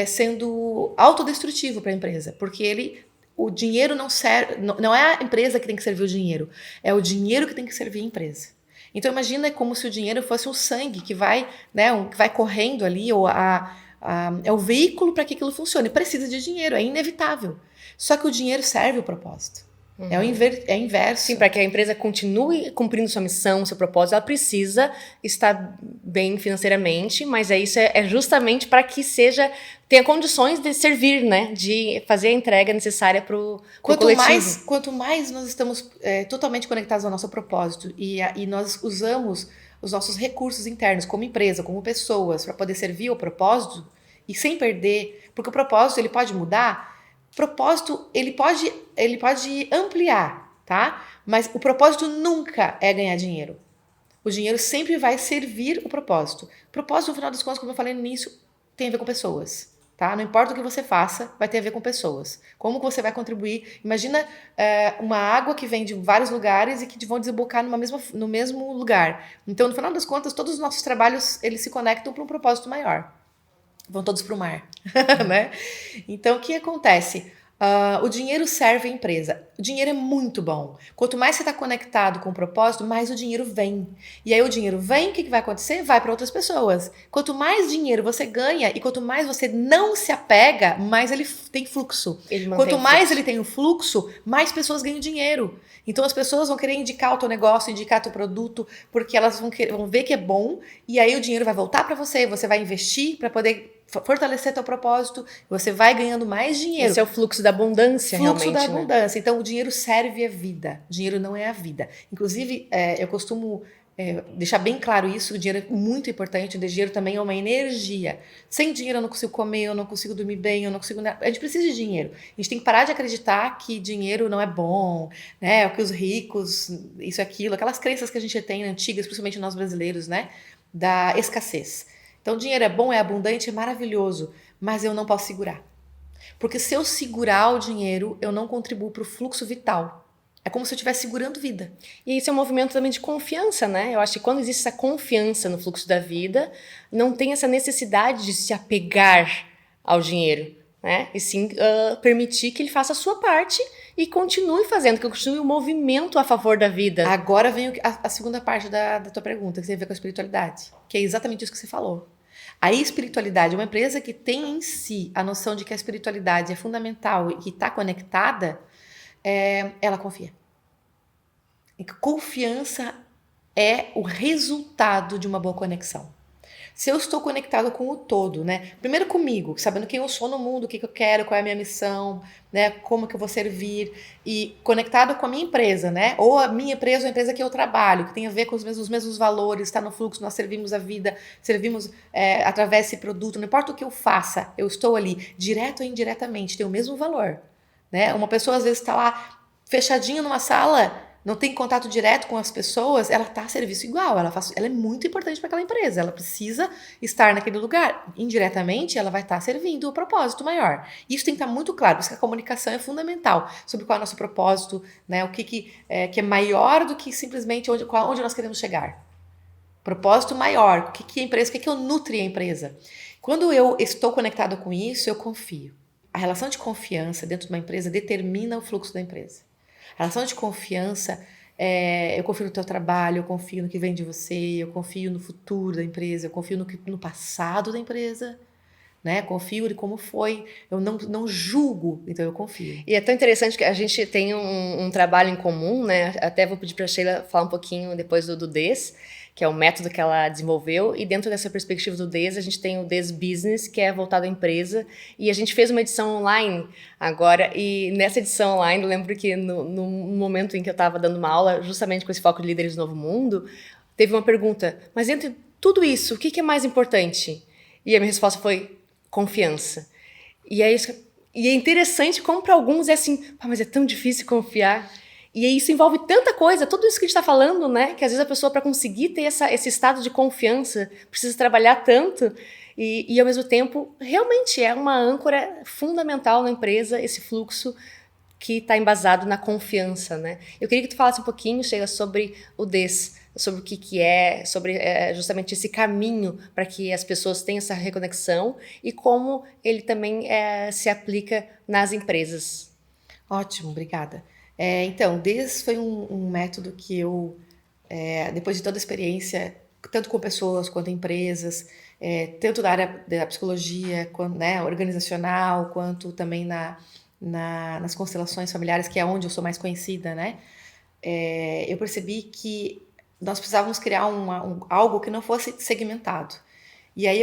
sendo autodestrutivo para a empresa, porque o dinheiro não serve, não é a empresa que tem que servir o dinheiro, é o dinheiro que tem que servir a empresa. Então imagina como se o dinheiro fosse um sangue que vai, né, que vai correndo ali, ou é o veículo para que aquilo funcione. Precisa de dinheiro, é inevitável. Só que o dinheiro serve o propósito. É inverso. Sim, para que a empresa continue cumprindo sua missão, seu propósito, ela precisa estar bem financeiramente, mas isso é justamente para que tenha condições de servir, né? De fazer a entrega necessária para o coletivo. Quanto mais nós estamos totalmente conectados ao nosso propósito e nós usamos os nossos recursos internos como empresa, como pessoas, para poder servir ao propósito e sem perder, porque o propósito ele pode mudar. Propósito, ele pode ampliar, tá? Mas o propósito nunca é ganhar dinheiro. O dinheiro sempre vai servir o propósito. O propósito, no final das contas, como eu falei no início, tem a ver com pessoas, tá? Não importa o que você faça, vai ter a ver com pessoas. Como que você vai contribuir? Imagina uma água que vem de vários lugares e que vão desembocar no mesmo lugar. Então, no final das contas, todos os nossos trabalhos, eles se conectam para um propósito maior. Vão todos para o mar, né? Então, o que acontece? O dinheiro serve a empresa. O dinheiro é muito bom. Quanto mais você está conectado com o propósito, mais o dinheiro vem. E aí o dinheiro vem, o que vai acontecer? Vai para outras pessoas. Quanto mais dinheiro você ganha e quanto mais você não se apega, mais ele tem fluxo. Quanto mais ele tem o fluxo, mais pessoas ganham dinheiro. Então as pessoas vão querer indicar o teu negócio, indicar o teu produto, porque elas vão ver que é bom, e aí o dinheiro vai voltar para você vai investir para poder fortalecer teu propósito, você vai ganhando mais dinheiro. Esse é o fluxo da abundância, realmente. Fluxo da abundância. Então, o dinheiro serve a vida. O dinheiro não é a vida. Inclusive, eu costumo deixar bem claro isso, o dinheiro é muito importante, o dinheiro também é uma energia. Sem dinheiro eu não consigo comer, eu não consigo dormir bem, eu não consigo... A gente precisa de dinheiro. A gente tem que parar de acreditar que dinheiro não é bom, né? Que os ricos, isso e aquilo, aquelas crenças que a gente tem antigas, principalmente nós brasileiros, né? Da escassez. Então, dinheiro é bom, é abundante, é maravilhoso, mas eu não posso segurar. Porque se eu segurar o dinheiro, eu não contribuo para o fluxo vital. É como se eu estivesse segurando vida. E isso é um movimento também de confiança, né? Eu acho que quando existe essa confiança no fluxo da vida, não tem essa necessidade de se apegar ao dinheiro, né? E sim permitir que ele faça a sua parte e continue fazendo, que continue o movimento a favor da vida. Agora vem a segunda parte da tua pergunta, que tem a ver com a espiritualidade, que é exatamente isso que você falou. A espiritualidade, uma empresa que tem em si a noção de que a espiritualidade é fundamental e que está conectada, ela confia. E confiança é o resultado de uma boa conexão. Se eu estou conectado com o todo, né? Primeiro comigo, sabendo quem eu sou no mundo, o que eu quero, qual é a minha missão, né? Como que eu vou servir, e conectado com a minha empresa, né? Ou a minha empresa, ou a empresa que eu trabalho, que tem a ver com os mesmos valores, está no fluxo, nós servimos a vida, servimos através desse produto, não importa o que eu faça, eu estou ali, direto ou indiretamente, tem o mesmo valor, né? Uma pessoa às vezes está lá fechadinha numa sala, não tem contato direto com as pessoas, ela está a serviço igual, ela é muito importante para aquela empresa, ela precisa estar naquele lugar. Indiretamente, ela vai estar servindo o propósito maior. Isso tem que estar muito claro, porque a comunicação é fundamental sobre qual é o nosso propósito, né? O que é maior do que simplesmente onde nós queremos chegar. Propósito maior, o que é a empresa, o que eu nutre a empresa. Quando eu estou conectado com isso, eu confio. A relação de confiança dentro de uma empresa determina o fluxo da empresa. A relação de confiança, eu confio no teu trabalho, eu confio no que vem de você, eu confio no futuro da empresa, eu confio no passado da empresa, né? Confio de como foi, eu não julgo, então eu confio. E é tão interessante que a gente tem um trabalho em comum, né? Até vou pedir para a Sheila falar um pouquinho depois do DES, que é o método que ela desenvolveu, e dentro dessa perspectiva do DES, a gente tem o DES Business, que é voltado à empresa, e a gente fez uma edição online agora, e nessa edição online, eu lembro que no momento em que eu estava dando uma aula, justamente com esse foco de líderes do novo mundo, teve uma pergunta, mas entre tudo isso, o que é mais importante? E a minha resposta foi confiança. E é interessante como para alguns é assim, mas é tão difícil confiar. E isso envolve tanta coisa, tudo isso que a gente está falando, né? Que às vezes a pessoa, para conseguir ter esse estado de confiança, precisa trabalhar tanto. E ao mesmo tempo, realmente é uma âncora fundamental na empresa, esse fluxo que está embasado na confiança, né? Eu queria que tu falasse um pouquinho, Sheila, sobre o DES, sobre o que é, sobre justamente esse caminho para que as pessoas tenham essa reconexão e como ele também se aplica nas empresas. Ótimo, obrigada. Então, DES foi um método que eu, depois de toda a experiência, tanto com pessoas quanto empresas, tanto da área da psicologia, quanto, né, organizacional, quanto também na nas constelações familiares, que é onde eu sou mais conhecida, né? Eu percebi que nós precisávamos criar algo que não fosse segmentado. E aí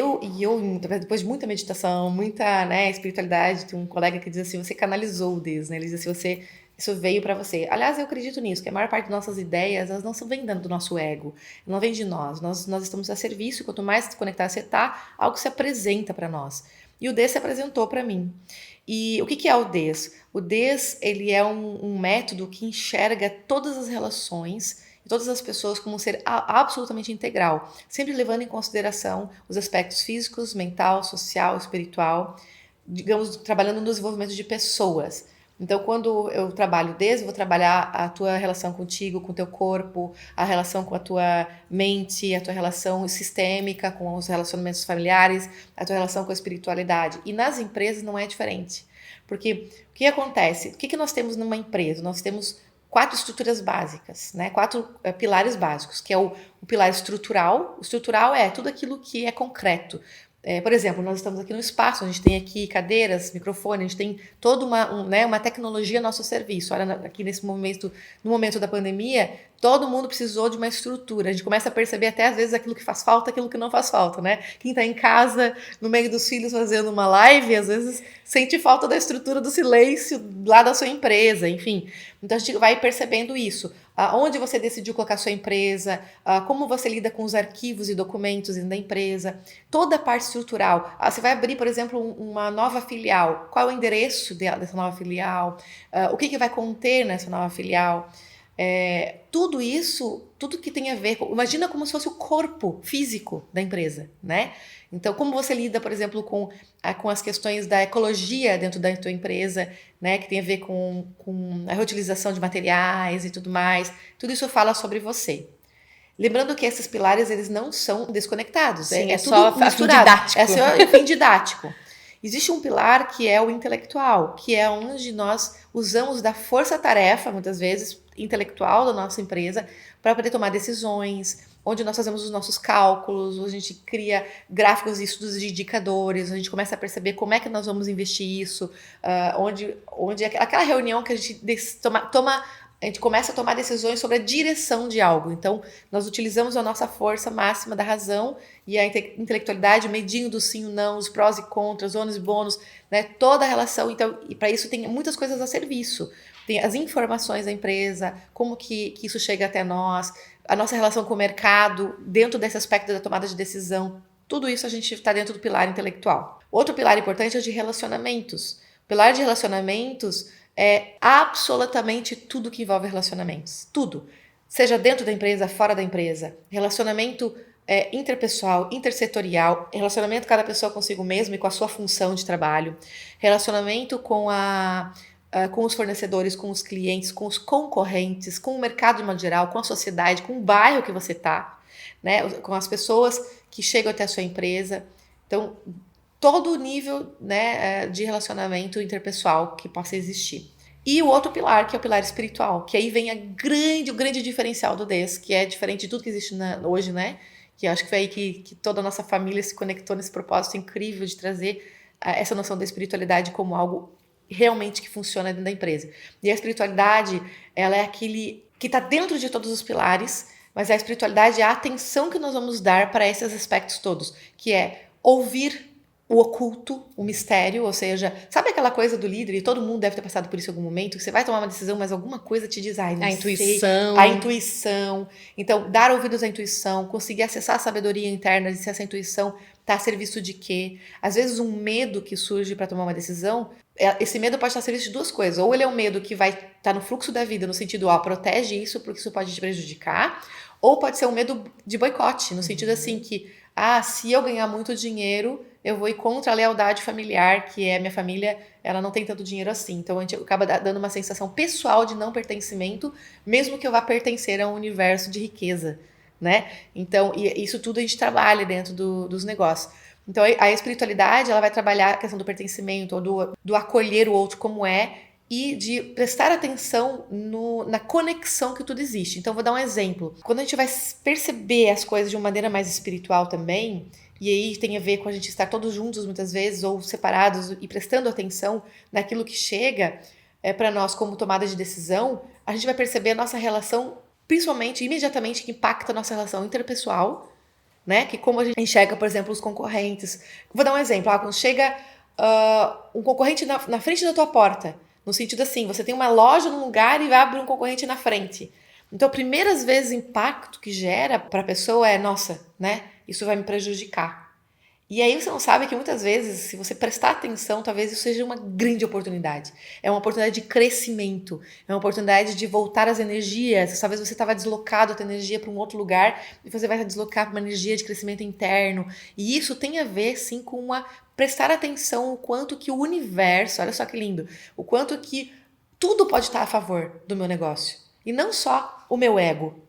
depois de muita meditação, muita, né, espiritualidade, tem um colega que diz assim, você canalizou o Deus, né? Ele diz assim, isso veio para você. Aliás, eu acredito nisso, que a maior parte das nossas ideias, elas não vêm do nosso ego, não vem de nós. Nós estamos a serviço, quanto mais conectado você está, algo se apresenta para nós. E o Deus se apresentou para mim. E o que é o Deus? O Deus, ele é um método que enxerga todas as relações e todas as pessoas como um ser absolutamente integral, sempre levando em consideração os aspectos físicos, mental, social, espiritual, digamos, trabalhando no desenvolvimento de pessoas. Então, quando eu trabalho Deus, eu vou trabalhar a tua relação contigo, com o teu corpo, a relação com a tua mente, a tua relação sistêmica com os relacionamentos familiares, a tua relação com a espiritualidade. E nas empresas não é diferente. Porque o que acontece? O que nós temos numa empresa? Nós temos 4 estruturas básicas, né? 4 pilares básicos, que é o pilar estrutural. O estrutural é tudo aquilo que é concreto. Por exemplo, nós estamos aqui no espaço, a gente tem aqui cadeiras, microfone, a gente tem toda uma tecnologia a nosso serviço. Olha, aqui no momento da pandemia, todo mundo precisou de uma estrutura. A gente começa a perceber até às vezes aquilo que faz falta, aquilo que não faz falta, né? Quem está em casa, no meio dos filhos, fazendo uma live, às vezes sente falta da estrutura do silêncio lá da sua empresa, enfim. Então a gente vai percebendo isso. Onde você decidiu colocar sua empresa, como você lida com os arquivos e documentos dentro da empresa, toda a parte estrutural. Você vai abrir, por exemplo, uma nova filial. Qual é o endereço dessa nova filial? O que vai conter nessa nova filial? Tudo isso, tudo que tem a ver imagina como se fosse o corpo físico da empresa, né? Então, como você lida, por exemplo, com as questões da ecologia dentro da tua empresa, né? Que tem a ver com a reutilização de materiais e tudo mais. Tudo isso fala sobre você. Lembrando que esses pilares, eles não são desconectados. Sim, é só tudo misturado. didático. É só fim didático. Existe um pilar que é o intelectual, que é onde nós usamos da força-tarefa, muitas vezes, intelectual da nossa empresa, para poder tomar decisões, onde nós fazemos os nossos cálculos, a gente cria gráficos e estudos de indicadores, a gente começa a perceber como é que nós vamos investir isso, onde aquela reunião que a gente a gente começa a tomar decisões sobre a direção de algo. Então, nós utilizamos a nossa força máxima da razão e a intelectualidade, medindo o sim e o não, os prós e contras, ônus e bônus, né? Toda a relação. Então, e para isso tem muitas coisas a serviço. Tem as informações da empresa, como que isso chega até nós, a nossa relação com o mercado, dentro desse aspecto da tomada de decisão. Tudo isso a gente está dentro do pilar intelectual. Outro pilar importante é o de relacionamentos. O pilar de relacionamentos é absolutamente tudo que envolve relacionamentos. Tudo. Seja dentro da empresa, fora da empresa. Relacionamento interpessoal, intersetorial. Relacionamento cada pessoa consigo mesmo e com a sua função de trabalho. Relacionamento com os fornecedores, com os clientes, com os concorrentes, com o mercado de modo geral, com a sociedade, com o bairro que você está, né? Com as pessoas que chegam até a sua empresa. Então, todo o nível, né, de relacionamento interpessoal que possa existir. E o outro pilar, que é o pilar espiritual, que aí vem o grande diferencial do DES, que é diferente de tudo que existe hoje, né? Que acho que foi aí que toda a nossa família se conectou nesse propósito incrível de trazer essa noção da espiritualidade como algo realmente que funciona dentro da empresa. E a espiritualidade, ela é aquele que está dentro de todos os pilares, mas a espiritualidade é a atenção que nós vamos dar para esses aspectos todos, que é ouvir o oculto, o mistério, ou seja, sabe aquela coisa do líder, e todo mundo deve ter passado por isso em algum momento, que você vai tomar uma decisão, mas alguma coisa te diz, não sei. A intuição. Então, dar ouvidos à intuição, conseguir acessar a sabedoria interna, de se essa intuição está a serviço de quê? Às vezes um medo que surge para tomar uma decisão, esse medo pode estar a serviço de duas coisas. Ou ele é um medo que vai estar no fluxo da vida, no sentido, protege isso, porque isso pode te prejudicar. Ou pode ser um medo de boicote, no sentido assim que, se eu ganhar muito dinheiro, eu vou ir contra a lealdade familiar, que é minha família, ela não tem tanto dinheiro assim. Então a gente acaba dando uma sensação pessoal de não pertencimento, mesmo que eu vá pertencer a um universo de riqueza, né? Então, e isso tudo a gente trabalha dentro dos negócios. Então a espiritualidade, ela vai trabalhar a questão do pertencimento, ou do acolher o outro como é, e de prestar atenção na conexão que tudo existe. Então, vou dar um exemplo. Quando a gente vai perceber as coisas de uma maneira mais espiritual também, e aí tem a ver com a gente estar todos juntos muitas vezes, ou separados, e prestando atenção naquilo que chega para nós como tomada de decisão, a gente vai perceber a nossa relação, principalmente, imediatamente, que impacta a nossa relação interpessoal, né? Que como a gente enxerga, por exemplo, os concorrentes. Vou dar um exemplo. Quando chega um concorrente na frente da tua porta, no sentido assim, você tem uma loja num lugar e vai abrir um concorrente na frente. Então, primeiras vezes o impacto que gera para a pessoa é, nossa, né? Isso vai me prejudicar. E aí você não sabe que muitas vezes, se você prestar atenção, talvez isso seja uma grande oportunidade. É uma oportunidade de crescimento, é uma oportunidade de voltar as energias. Talvez você estava deslocado a tua energia para um outro lugar e você vai deslocar para uma energia de crescimento interno. E isso tem a ver, sim, com prestar atenção o quanto que o universo, olha só que lindo, o quanto que tudo pode estar a favor do meu negócio. E não só o meu ego.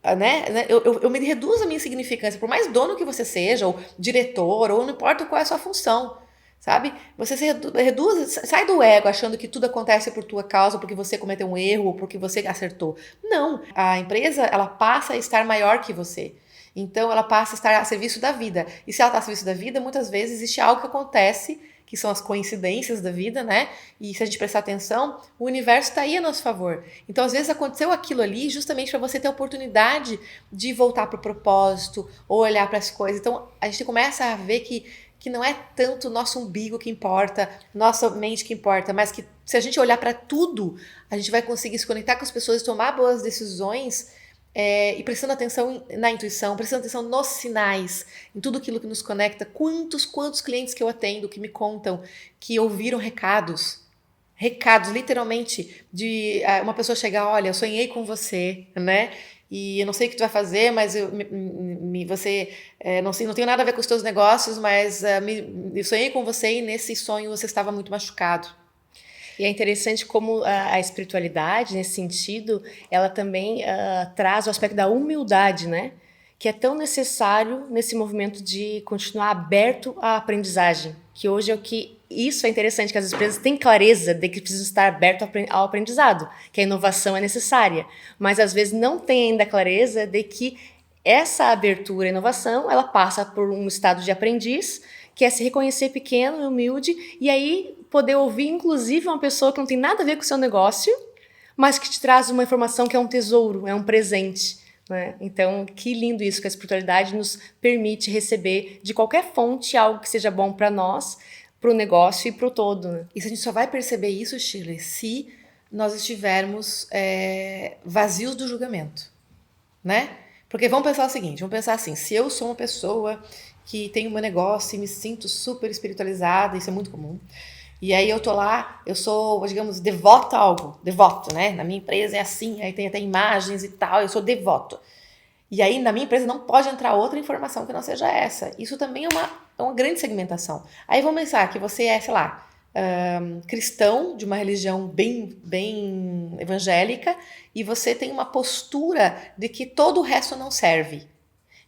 Né? Eu me reduzo a minha insignificância, por mais dono que você seja, ou diretor, ou não importa qual é a sua função, sabe? Você se reduz, sai do ego achando que tudo acontece por tua causa, porque você cometeu um erro, ou porque você acertou. Não, a empresa, ela passa a estar maior que você. Então, ela passa a estar a serviço da vida. E se ela está a serviço da vida, muitas vezes existe algo que acontece, que são as coincidências da vida, né? E se a gente prestar atenção, o universo está aí a nosso favor. Então, às vezes, aconteceu aquilo ali justamente para você ter a oportunidade de voltar para o propósito, ou olhar para as coisas. Então, a gente começa a ver que não é tanto o nosso umbigo que importa, nossa mente que importa, mas que se a gente olhar para tudo, a gente vai conseguir se conectar com as pessoas e tomar boas decisões. E prestando atenção na intuição, prestando atenção nos sinais, em tudo aquilo que nos conecta. Quantos clientes que eu atendo que me contam que ouviram recados, literalmente, de uma pessoa chegar, olha, eu sonhei com você, né? E eu não sei o que tu vai fazer, mas você, não sei, não tenho nada a ver com os teus negócios, mas eu sonhei com você e nesse sonho você estava muito machucado. E é interessante como a espiritualidade, nesse sentido, ela também traz o aspecto da humildade, né? Que é tão necessário nesse movimento de continuar aberto à aprendizagem. Que hoje é o que... Isso é interessante, que as empresas têm clareza de que precisam estar aberto ao aprendizado, que a inovação é necessária. Mas, às vezes, não tem ainda clareza de que essa abertura à inovação, ela passa por um estado de aprendiz, que é se reconhecer pequeno e humilde, e aí poder ouvir, inclusive, uma pessoa que não tem nada a ver com o seu negócio, mas que te traz uma informação que é um tesouro, é um presente, né? Então, que lindo isso, que a espiritualidade nos permite receber de qualquer fonte algo que seja bom para nós, para o negócio e para o todo. Né? Isso a gente só vai perceber isso, Shirley, se nós estivermos vazios do julgamento, né? Porque vamos pensar o seguinte, vamos pensar assim, se eu sou uma pessoa que tem um negócio e me sinto super espiritualizada, isso é muito comum, e aí eu tô lá, eu sou, digamos, devota a algo, devoto, né? Na minha empresa é assim, aí tem até imagens e tal, eu sou devoto. E aí na minha empresa não pode entrar outra informação que não seja essa. Isso também é uma grande segmentação. Aí vamos pensar que você é, sei lá, cristão de uma religião bem evangélica e você tem uma postura de que todo o resto não serve.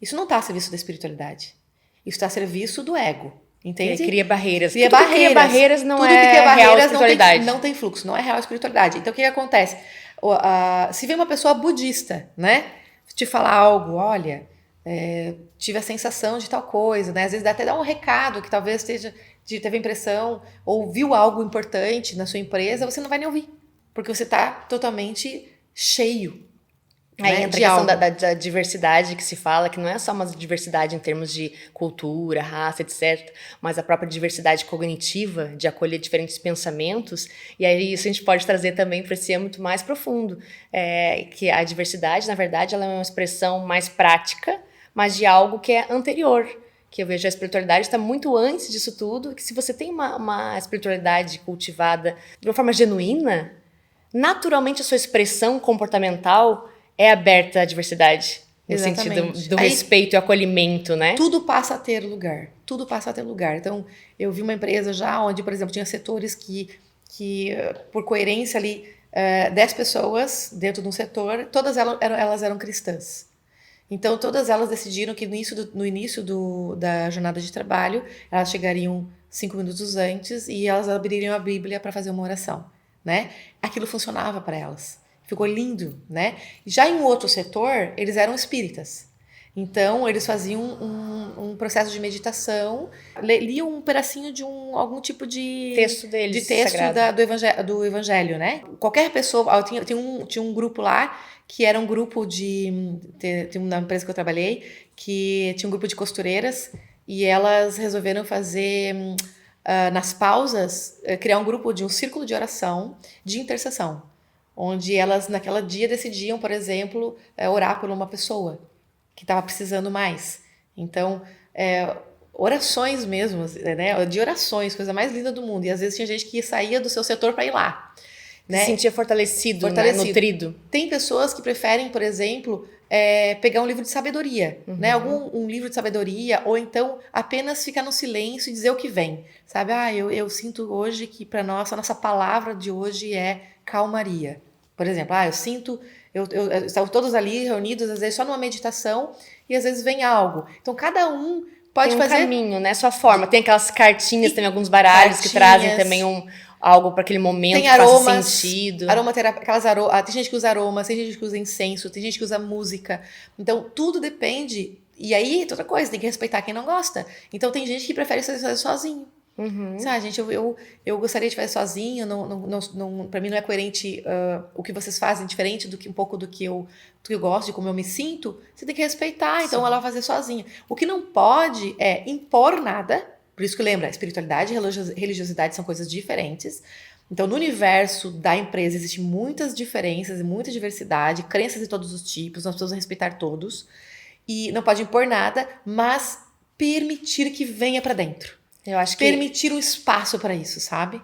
Isso não está a serviço da espiritualidade. Isso está a serviço do ego. Entende? Cria barreiras. Cria barreiras não é real espiritualidade. Não tem fluxo, não é real espiritualidade. Então o que acontece? Se vem uma pessoa budista, né? Te falar algo, olha, tive a sensação de tal coisa, né? Às vezes até dá um recado que talvez teve a impressão, ou viu algo importante na sua empresa, você não vai nem ouvir, porque você está totalmente cheio. Aí entra a questão da diversidade que se fala, que não é só uma diversidade em termos de cultura, raça, etc., mas a própria diversidade cognitiva, de acolher diferentes pensamentos, e aí isso a gente pode trazer também para esse âmbito mais profundo, que a diversidade, na verdade, ela é uma expressão mais prática, mas de algo que é anterior, que eu vejo a espiritualidade está muito antes disso tudo, que se você tem uma espiritualidade cultivada de uma forma genuína, naturalmente a sua expressão comportamental é aberta à diversidade, no sentido do respeito e acolhimento, né? Tudo passa a ter lugar, tudo passa a ter lugar. Então, eu vi uma empresa já onde, por exemplo, tinha setores que por coerência ali, 10 pessoas dentro de um setor, todas elas eram cristãs. Então, todas elas decidiram que no início da jornada de trabalho, elas chegariam 5 minutos antes e elas abririam a Bíblia para fazer uma oração. né? Aquilo funcionava para elas. Ficou lindo, né? Já em um outro setor, eles eram espíritas. Então, eles faziam um processo de meditação, liam um pedacinho de algum tipo de texto deles, de texto do evangelho, né? Qualquer pessoa... Tinha um grupo lá, que era um grupo de... Na empresa que eu trabalhei, que tinha um grupo de costureiras, e elas resolveram fazer, nas pausas, criar um grupo de um círculo de oração, de intercessão, onde elas, naquele dia, decidiam, por exemplo, orar por uma pessoa que estava precisando mais. Então, orações mesmo, né? De orações, coisa mais linda do mundo. E às vezes tinha gente que saía do seu setor para ir lá. Né? Se sentia fortalecido. Né? Nutrido. Tem pessoas que preferem, por exemplo, pegar um livro de sabedoria, né? Um livro de sabedoria, ou então apenas ficar no silêncio e dizer o que vem. Sabe? Eu sinto hoje que para nós, a nossa palavra de hoje é calmaria. Por exemplo, eu sinto... Estão todos ali reunidos, às vezes só numa meditação, e às vezes vem algo. Então, cada um pode fazer... Tem um caminho, né? Sua forma. Tem aquelas cartinhas, tem alguns baralhos que trazem também algo para aquele momento, tem que aromas, faça sentido. Aromaterapia, tem gente que usa aromas, tem gente que usa incenso, tem gente que usa música. Então, tudo depende. E aí, outra coisa, tem que respeitar quem não gosta. Então, tem gente que prefere fazer sozinho. Sabe, gente, eu gostaria de fazer sozinho, pra mim não é coerente o que vocês fazem, diferente do que um pouco do que eu gosto, de como eu me sinto, você tem que respeitar, então ela vai fazer sozinha. O que não pode é impor nada, por isso que lembra, espiritualidade e religiosidade são coisas diferentes. Então, no universo da empresa existem muitas diferenças e muita diversidade, crenças de todos os tipos, nós precisamos respeitar todos, e não pode impor nada, mas permitir que venha pra dentro. Eu acho que permitir um espaço para isso, sabe?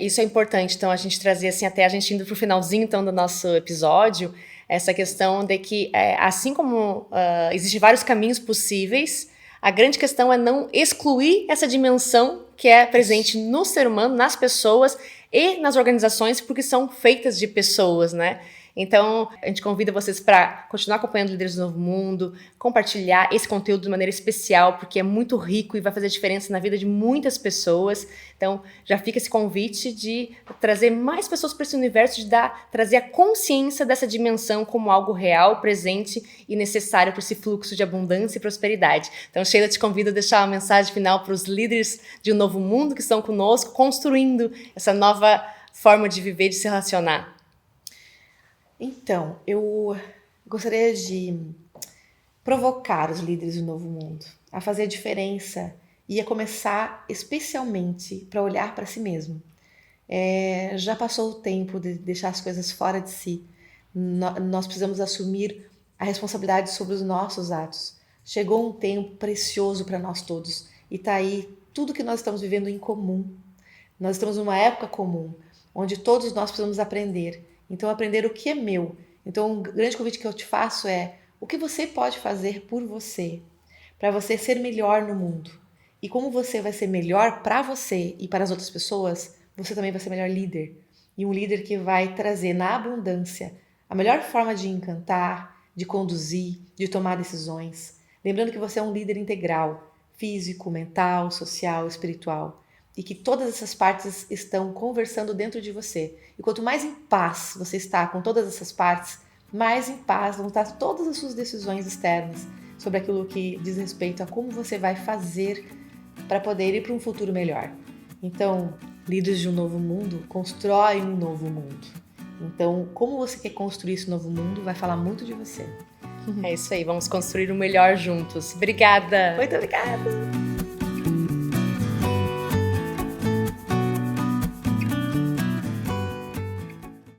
Isso é importante. Então, a gente trazer assim, até a gente indo pro finalzinho então, do nosso episódio, essa questão de que, assim como existem vários caminhos possíveis, a grande questão é não excluir essa dimensão que é presente no ser humano, nas pessoas e nas organizações, porque são feitas de pessoas, né? Então, a gente convida vocês para continuar acompanhando Líderes do Novo Mundo, compartilhar esse conteúdo de maneira especial, porque é muito rico e vai fazer diferença na vida de muitas pessoas. Então, já fica esse convite de trazer mais pessoas para esse universo, de trazer a consciência dessa dimensão como algo real, presente e necessário para esse fluxo de abundância e prosperidade. Então, Sheila, te convido a deixar uma mensagem final para os líderes de um novo mundo que estão conosco, construindo essa nova forma de viver, de se relacionar. Então, eu gostaria de provocar os líderes do novo mundo a fazer a diferença e a começar especialmente para olhar para si mesmo. Já passou o tempo de deixar as coisas fora de si. Nós precisamos assumir a responsabilidade sobre os nossos atos. Chegou um tempo precioso para nós todos e está aí tudo que nós estamos vivendo em comum. Nós estamos numa época comum, onde todos nós precisamos aprender. Então, aprender o que é meu. Então, um grande convite que eu te faço é o que você pode fazer por você, para você ser melhor no mundo. E como você vai ser melhor para você e para as outras pessoas, você também vai ser melhor líder. E um líder que vai trazer na abundância a melhor forma de encantar, de conduzir, de tomar decisões. Lembrando que você é um líder integral, físico, mental, social, espiritual. E que todas essas partes estão conversando dentro de você. E quanto mais em paz você está com todas essas partes, mais em paz vão estar todas as suas decisões externas sobre aquilo que diz respeito a como você vai fazer para poder ir para um futuro melhor. Então, líderes de um novo mundo constroem um novo mundo. Então, como você quer construir esse novo mundo vai falar muito de você. É isso aí, vamos construir o melhor juntos. Obrigada! Muito obrigada!